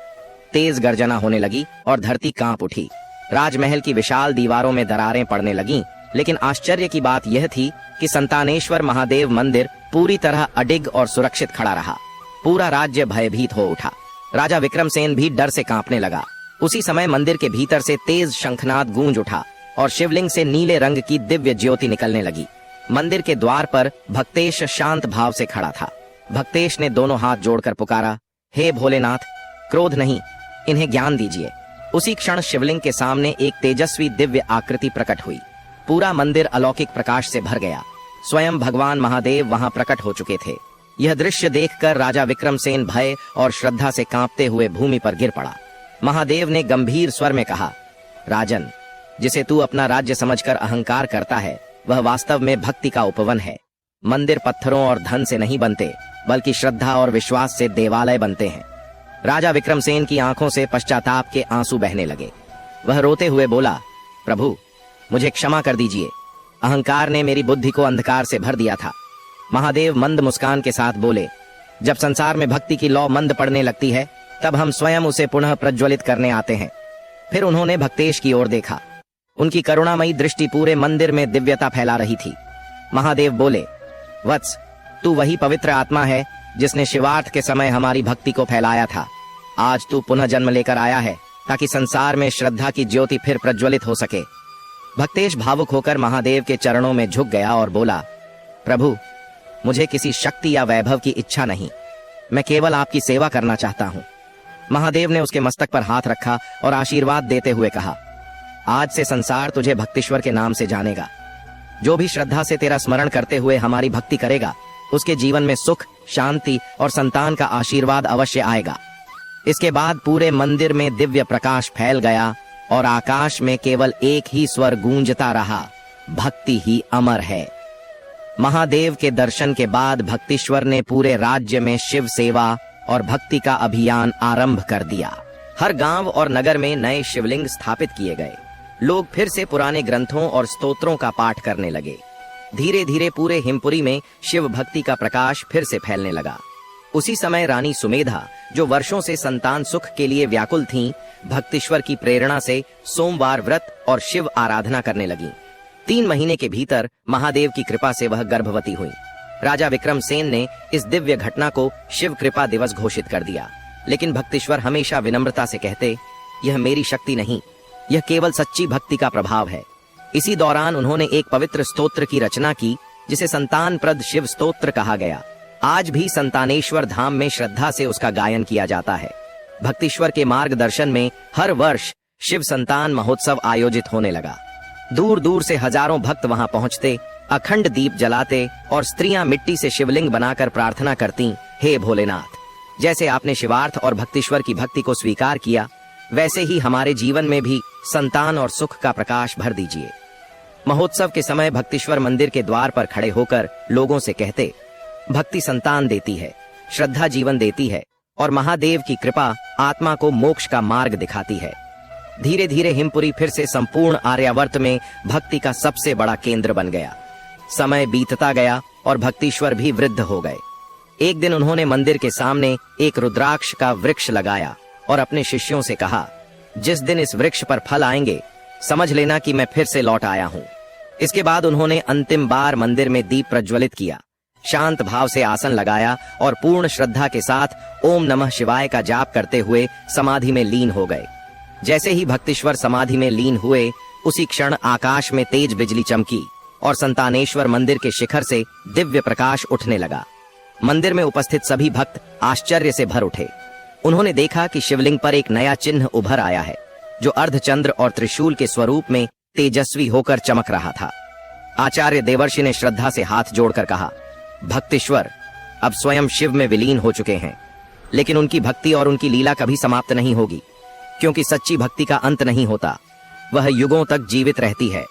तेज गर्जना होने लगी और धरती कांप उठी। राजमहल की विशाल दीवारों में दरारें पड़ने लगीं, लेकिन आश्चर्य की बात यह थी कि संतानेश्वर महादेव मंदिर पूरी तरह अडिग और सुरक्षित खड़ा रहा। पूरा राज्य भयभीत हो उठा। राजा विक्रमसेन भी डर से कांपने लगा। उसी समय मंदिर के भीतर से तेज शंखनाद गूंज उठा और शिवलिंग से नीले रंग की दिव्य ज्योति निकलने लगी। मंदिर के द्वार पर भक्तेश शांत भाव से खड़ा था। भक्तेश ने दोनों हाथ जोड़कर पुकारा, हे भोलेनाथ, क्रोध नहीं, इन्हें ज्ञान दीजिए। उसी क्षण शिवलिंग के सामने एक तेजस्वी दिव्य आकृति प्रकट हुई। पूरा मंदिर अलौकिक प्रकाश से भर गया। स्वयं भगवान महादेव वहां प्रकट हो चुके थे। यह दृश्य देखकर राजा विक्रमसेन भय और श्रद्धा से कांपते हुए भूमि पर गिर पड़ा। महादेव ने गंभीर स्वर में कहा, राजन, जिसे तू अपना राज्य समझकर अहंकार करता है, वह वास्तव में भक्ति का उपवन है। मंदिर पत्थरों और धन से नहीं बनते, बल्कि श्रद्धा और विश्वास से देवालय बनते हैं। राजा विक्रमसेन की आंखों से पश्चाताप के आंसू बहने लगे। वह रोते हुए बोला, प्रभु, मुझे क्षमा कर दीजिए। अहंकार ने मेरी बुद्धि को अंधकार से भर दिया था। महादेव मंद मुस्कान के साथ बोले, जब संसार में भक्ति की लौ मंद पड़ने लगती है, तब हम स्वयं उसे पुनः प्रज्वलित करने आते हैं। फिर उन्होंने भक्तेश की ओर देखा। उनकी करुणामयी दृष्टि पूरे मंदिर में दिव्यता फैला रही थी। महादेव बोले, वत्स, तू वही पवित्र आत्मा है जिसने शिवार्थ के समय हमारी भक्ति को फैलाया था। आज तू पुनः जन्म लेकर आया है ताकि संसार में श्रद्धा की ज्योति फिर प्रज्वलित हो सके। भक्तेश भावुक होकर महादेव के चरणों में झुक गया और बोला, प्रभु, मुझे किसी शक्ति या वैभव की इच्छा नहीं, मैं केवल आपकी सेवा करना चाहता हूँ। महादेव ने उसके मस्तक पर हाथ रखा और आशीर्वाद देते हुए कहा, आज से संसार तुझे भक्तेश्वर के नाम से जानेगा। जो भी श्रद्धा से तेरा स्मरण करते हुए हमारी भक्ति करेगा, उसके जीवन में सुख, शांति और संतान का आशीर्वाद अवश्य आएगा। इसके बाद पूरे मंदिर में दिव्य प्रकाश फैल गया और आकाश में केवल एक ही स्वर गूंजता रहा, भक्ति ही अमर है। महादेव के दर्शन के बाद भक्तेश्वर ने पूरे राज्य में शिव सेवा और भक्ति का अभियान आरंभ कर दिया। हर गांव और नगर में नए शिवलिंग स्थापित किए गए। लोग फिर से पुराने ग्रंथों और स्तोत्रों का पाठ करने लगे। धीरे धीरे पूरे हिमपुरी में शिव भक्ति का प्रकाश फिर से फैलने लगा। उसी समय रानी सुमेधा, जो वर्षों से संतान सुख के लिए व्याकुल थीं, भक्तेश्वर की प्रेरणा से सोमवार व्रत और शिव आराधना करने लगीं। 3 महीने के भीतर महादेव की कृपा से वह गर्भवती हुई। राजा विक्रमसेन ने इस दिव्य घटना को शिव कृपा दिवस घोषित कर दिया। लेकिन भक्तेश्वर हमेशा विनम्रता से कहते, यह मेरी शक्ति नहीं, यह केवल सच्ची भक्ति का प्रभाव है। इसी दौरान उन्होंने एक पवित्र स्तोत्र की रचना की, जिसे संतान प्रद शिव स्तोत्र कहा गया। आज भी संतानेश्वर धाम में श्रद्धा से उसका गायन किया जाता है। भक्तिश्वर के मार्गदर्शन में हर वर्ष शिव संतान महोत्सव आयोजित होने लगा। दूर दूर से हजारों भक्त वहां पहुंचते, अखंड दीप जलाते और स्त्रियां मिट्टी से शिवलिंग बनाकर प्रार्थना करती, हे भोलेनाथ, जैसे आपने शिवार्थ और भक्तिश्वर की भक्ति को स्वीकार किया, वैसे ही हमारे जीवन में भी संतान और सुख का प्रकाश भर दीजिए। महोत्सव के समय भक्तिश्वर मंदिर के द्वार पर खड़े होकर लोगों से कहते, भक्ति संतान देती है, श्रद्धा जीवन देती है और महादेव की कृपा आत्मा को मोक्ष का मार्ग दिखाती है। धीरे धीरे हिमपुरी फिर से संपूर्ण आर्यावर्त में भक्ति का सबसे बड़ा केंद्र बन गया। समय बीतता गया और भक्तिश्वर भी वृद्ध हो गए। एक दिन उन्होंने मंदिर के सामने एक रुद्राक्ष का वृक्ष लगाया और अपने शिष्यों से कहा, जिस दिन इस वृक्ष पर फल आएंगे समझ लेना कि मैं फिर से लौट आया हूँ। इसके बाद उन्होंने अंतिम बार मंदिर में दीप प्रज्वलित किया, शांत भाव से आसन लगाया और पूर्ण श्रद्धा के साथ ओम नमः शिवाय का जाप करते हुए समाधि में लीन हो गए। जैसे ही भक्तिश्वर समाधि में लीन हुए, उसी क्षण आकाश में तेज बिजली चमकी और संतानेश्वर मंदिर के शिखर से दिव्य प्रकाश उठने लगा। मंदिर में उपस्थित सभी भक्त आश्चर्य से भर उठे। उन्होंने देखा कि शिवलिंग पर एक नया चिन्ह उभर आया है, जो अर्धचंद्र और त्रिशूल के स्वरूप में तेजस्वी होकर चमक रहा था। आचार्य देवर्षि ने श्रद्धा से हाथ जोड़कर कहा, भक्तिश्वर अब स्वयं शिव में विलीन हो चुके हैं, लेकिन उनकी भक्ति और उनकी लीला कभी समाप्त नहीं होगी, क्योंकि सच्ची भक्ति का अंत नहीं होता, वह युगों तक जीवित रहती है।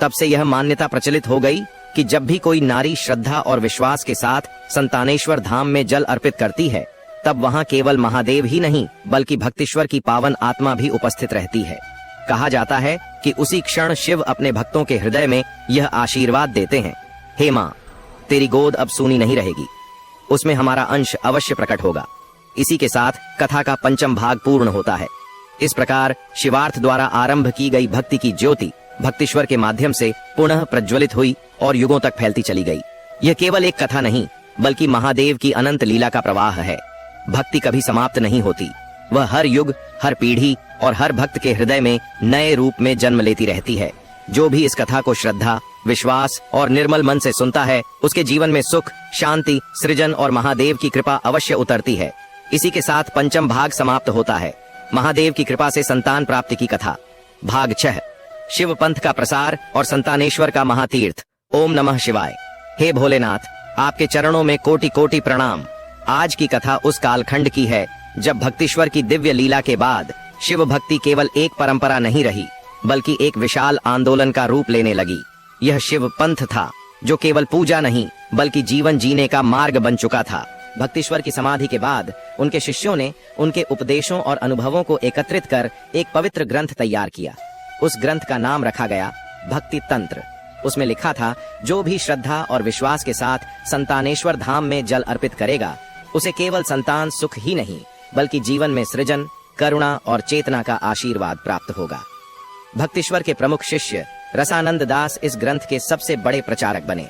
तब से यह मान्यता प्रचलित हो गई कि जब भी कोई नारी श्रद्धा और विश्वास के साथ संतानेश्वर धाम में जल अर्पित करती है, तब वहां केवल महादेव ही नहीं बल्कि भक्तिश्वर की पावन आत्मा भी उपस्थित रहती है। कहा जाता है कि उसी क्षण शिव अपने भक्तों के हृदय में यह आशीर्वाद देते हैं, हे मां, तेरी गोद अब सूनी नहीं रहेगी, उसमें हमारा अंश अवश्य प्रकट होगा। इसी के साथ कथा का पंचम भाग पूर्ण होता है। इस प्रकार शिवार्थ द्वारा आरंभ की गई भक्ति की ज्योति भक्तिश्वर के माध्यम से पुनः प्रज्वलित हुई और युगों तक फैलती चली गई। यह केवल एक कथा नहीं बल्कि महादेव की अनंत लीला का प्रवाह है। भक्ति कभी समाप्त नहीं होती, वह हर युग, हर पीढ़ी और हर भक्त के हृदय में नए रूप में जन्म लेती रहती है। जो भी इस कथा को श्रद्धा, विश्वास और निर्मल मन से सुनता है, उसके जीवन में सुख, शांति, सृजन और महादेव की कृपा अवश्य उतरती है। इसी के साथ पंचम भाग समाप्त होता है। महादेव की कृपा से संतान प्राप्ति की कथा। भाग 6, शिव पंथ का प्रसार और संतानेश्वर का महातीर्थ। ओम नमः शिवाय। हे भोलेनाथ, आपके चरणों में कोटि कोटि प्रणाम। आज की कथा उस कालखंड की है जब भक्तिश्वर की दिव्य लीला के बाद शिव भक्ति केवल एक परंपरा नहीं रही बल्कि एक विशाल आंदोलन का रूप लेने लगी। यह शिव पंथ था जो केवल पूजा नहीं बल्कि जीवन जीने का मार्ग बन चुका था। भक्तिश्वर की समाधि के बाद उनके शिष्यों ने उनके उपदेशों और अनुभवों को एकत्रित कर एक पवित्र ग्रंथ तैयार किया। उस ग्रंथ का नाम रखा गया भक्ति तंत्र। उसमें लिखा था, जो भी श्रद्धा और विश्वास के साथ संतानेश्वर धाम में जल अर्पित करेगा, उसे केवल संतान सुख ही नहीं बल्कि जीवन में सृजन, करुणा और चेतना का आशीर्वाद प्राप्त होगा। भक्तिश्वर के प्रमुख शिष्य रसानंद दास इस ग्रंथ के सबसे बड़े प्रचारक बने।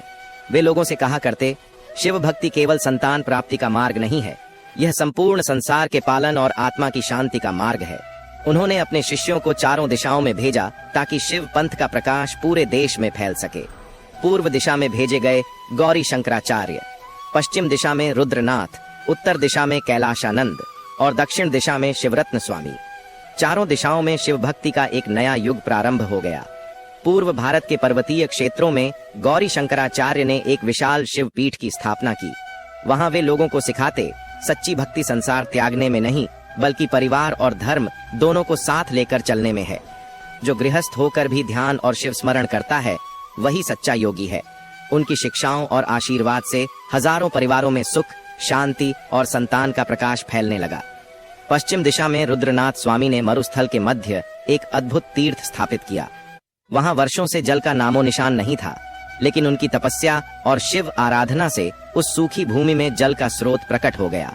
वे लोगों से कहा करते, शिव भक्ति केवल संतान प्राप्ति का मार्ग नहीं है, यह संपूर्ण संसार के पालन और आत्मा की शांति का मार्ग है। उन्होंने अपने शिष्यों को चारों दिशाओं में भेजा ताकि शिव पंथ का प्रकाश पूरे देश में फैल सके। पूर्व दिशा में भेजे गए गौरी शंकराचार्य, पश्चिम दिशा में रुद्रनाथ, उत्तर दिशा में कैलाशानंद और दक्षिण दिशा में शिवरत्न स्वामी। चारों दिशाओं में शिव भक्ति का एक नया युग प्रारंभ हो गया। पूर्व भारत के पर्वतीय क्षेत्रों में गौरी शंकराचार्य ने एक विशाल शिव पीठ की स्थापना की। वहां वे लोगों को सिखाते, सच्ची भक्ति संसार त्यागने में नहीं बल्कि परिवार और धर्म दोनों को साथ लेकर चलने में है। जो गृहस्थ होकर भी ध्यान और शिव स्मरण करता है, वही सच्चा योगी है। उनकी शिक्षाओं और आशीर्वाद से हजारों परिवारों में सुख, शांति और संतान का प्रकाश फैलने लगा। पश्चिम दिशा में रुद्रनाथ स्वामी ने मरुस्थल के मध्य एक अद्भुत तीर्थ स्थापित किया। वहां वर्षों से जल का नामो निशान नहीं था, लेकिन उनकी तपस्या और शिव आराधना से उस सूखी भूमि में जल का स्रोत प्रकट हो गया।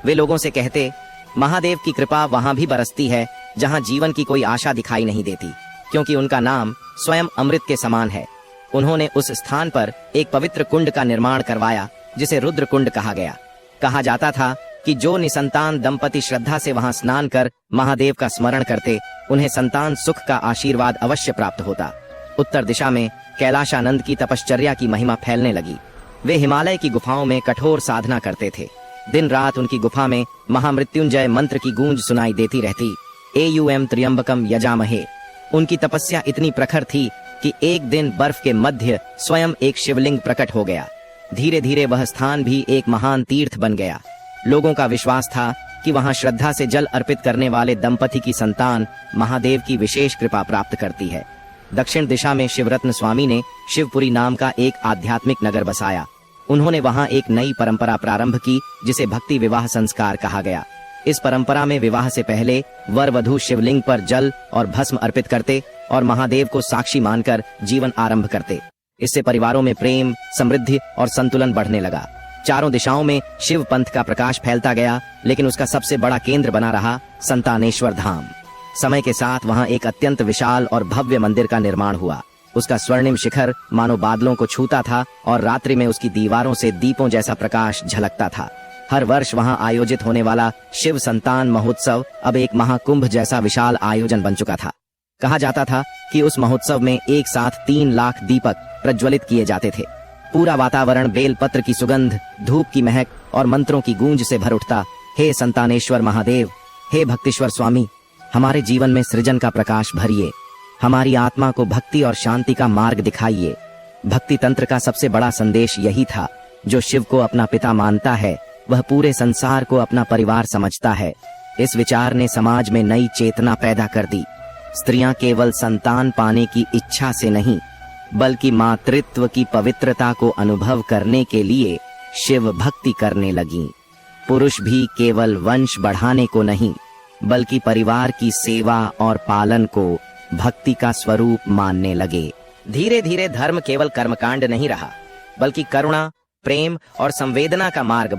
वे लोगों से कहते, महादेव की कृपा वहां भी बरसती है जहां जीवन की कोई आशा दिखाई नहीं देती, क्योंकि उनका नाम स्वयं अमृत के समान है। उन्होंने उस स्थान पर एक पवित्र कुंड का निर्माण करवाया जिसे रुद्र कुंड कहा गया। कहा जाता था कि जो निसंतान दंपति श्रद्धा से वहां स्नान कर महादेव का स्मरण करते, उन्हें संतान सुख का आशीर्वाद अवश्य प्राप्त होता। उत्तर दिशा में कैलाशानंद की तपश्चर्या की महिमा फैलने लगी। वे हिमालय की गुफाओं में कठोर साधना करते थे। दिन रात उनकी गुफा में महामृत्युंजय मंत्र की गूंज सुनाई देती रहती। एयुएम त्र्यंबकम यजामहे। उनकी तपस्या इतनी प्रखर थी कि एक दिन बर्फ के मध्य स्वयं एक शिवलिंग प्रकट हो गया। धीरे धीरे वह स्थान भी एक महान तीर्थ बन गया। लोगों का विश्वास था कि वहां श्रद्धा से जल अर्पित करने वाले दंपति की संतान महादेव की विशेष कृपा प्राप्त करती है। दक्षिण दिशा में शिवरत्न स्वामी ने शिवपुरी नाम का एक आध्यात्मिक नगर बसाया। उन्होंने वहां एक नई परंपरा प्रारंभ की जिसे भक्ति विवाह संस्कार कहा गया। इस परंपरा में विवाह से पहले वर वधू शिवलिंग पर जल और भस्म अर्पित करते और महादेव को साक्षी मानकर जीवन आरंभ करते। इससे परिवारों में प्रेम, समृद्धि और संतुलन बढ़ने लगा। चारों दिशाओं में शिव पंथ का प्रकाश फैलता गया, लेकिन उसका सबसे बड़ा केंद्र बना रहा संतानेश्वर धाम। समय के साथ वहां एक अत्यंत विशाल और भव्य मंदिर का निर्माण हुआ। उसका स्वर्णिम शिखर मानो बादलों को छूता था और रात्रि में उसकी दीवारों से दीपों जैसा प्रकाश झलकता था। हर वर्ष वहां आयोजित होने वाला शिव संतान महोत्सव अब एक महाकुंभ जैसा विशाल आयोजन बन चुका था। कहा जाता था कि उस महोत्सव में एक साथ 3 लाख दीपक प्रज्वलित किए जाते थे। पूरा वातावरण बेलपत्र की सुगंध, धूप की महक और मंत्रों की गूंज से भर उठता। हे संतानेश्वर महादेव, हे भक्तेश्वर स्वामी, हमारे जीवन में सृजन का प्रकाश भरिए। हमारी आत्मा को भक्ति और शांति का मार्ग दिखाइए। भक्ति तंत्र का सबसे बड़ा संदेश यही था, जो शिव को अपना पिता मानता है वह पूरे संसार को अपना परिवार समझता है। इस विचार ने समाज में नई चेतना पैदा कर दी। स्त्रियां केवल संतान पाने की इच्छा से नहीं, बल्कि मातृत्व की पवित्रता को अनुभव करने के लिए शिव भक्ति करने लगीं। पुरुष भी केवल वंश बढ़ाने को नहीं, बल्कि परिवार की सेवा और पालन को भक्ति का स्वरूप मानने लगे। धीरे धीरे धर्म केवल कर्मकांड नहीं रहा, बल्कि करुणा, प्रेम और संवेदना का मार्ग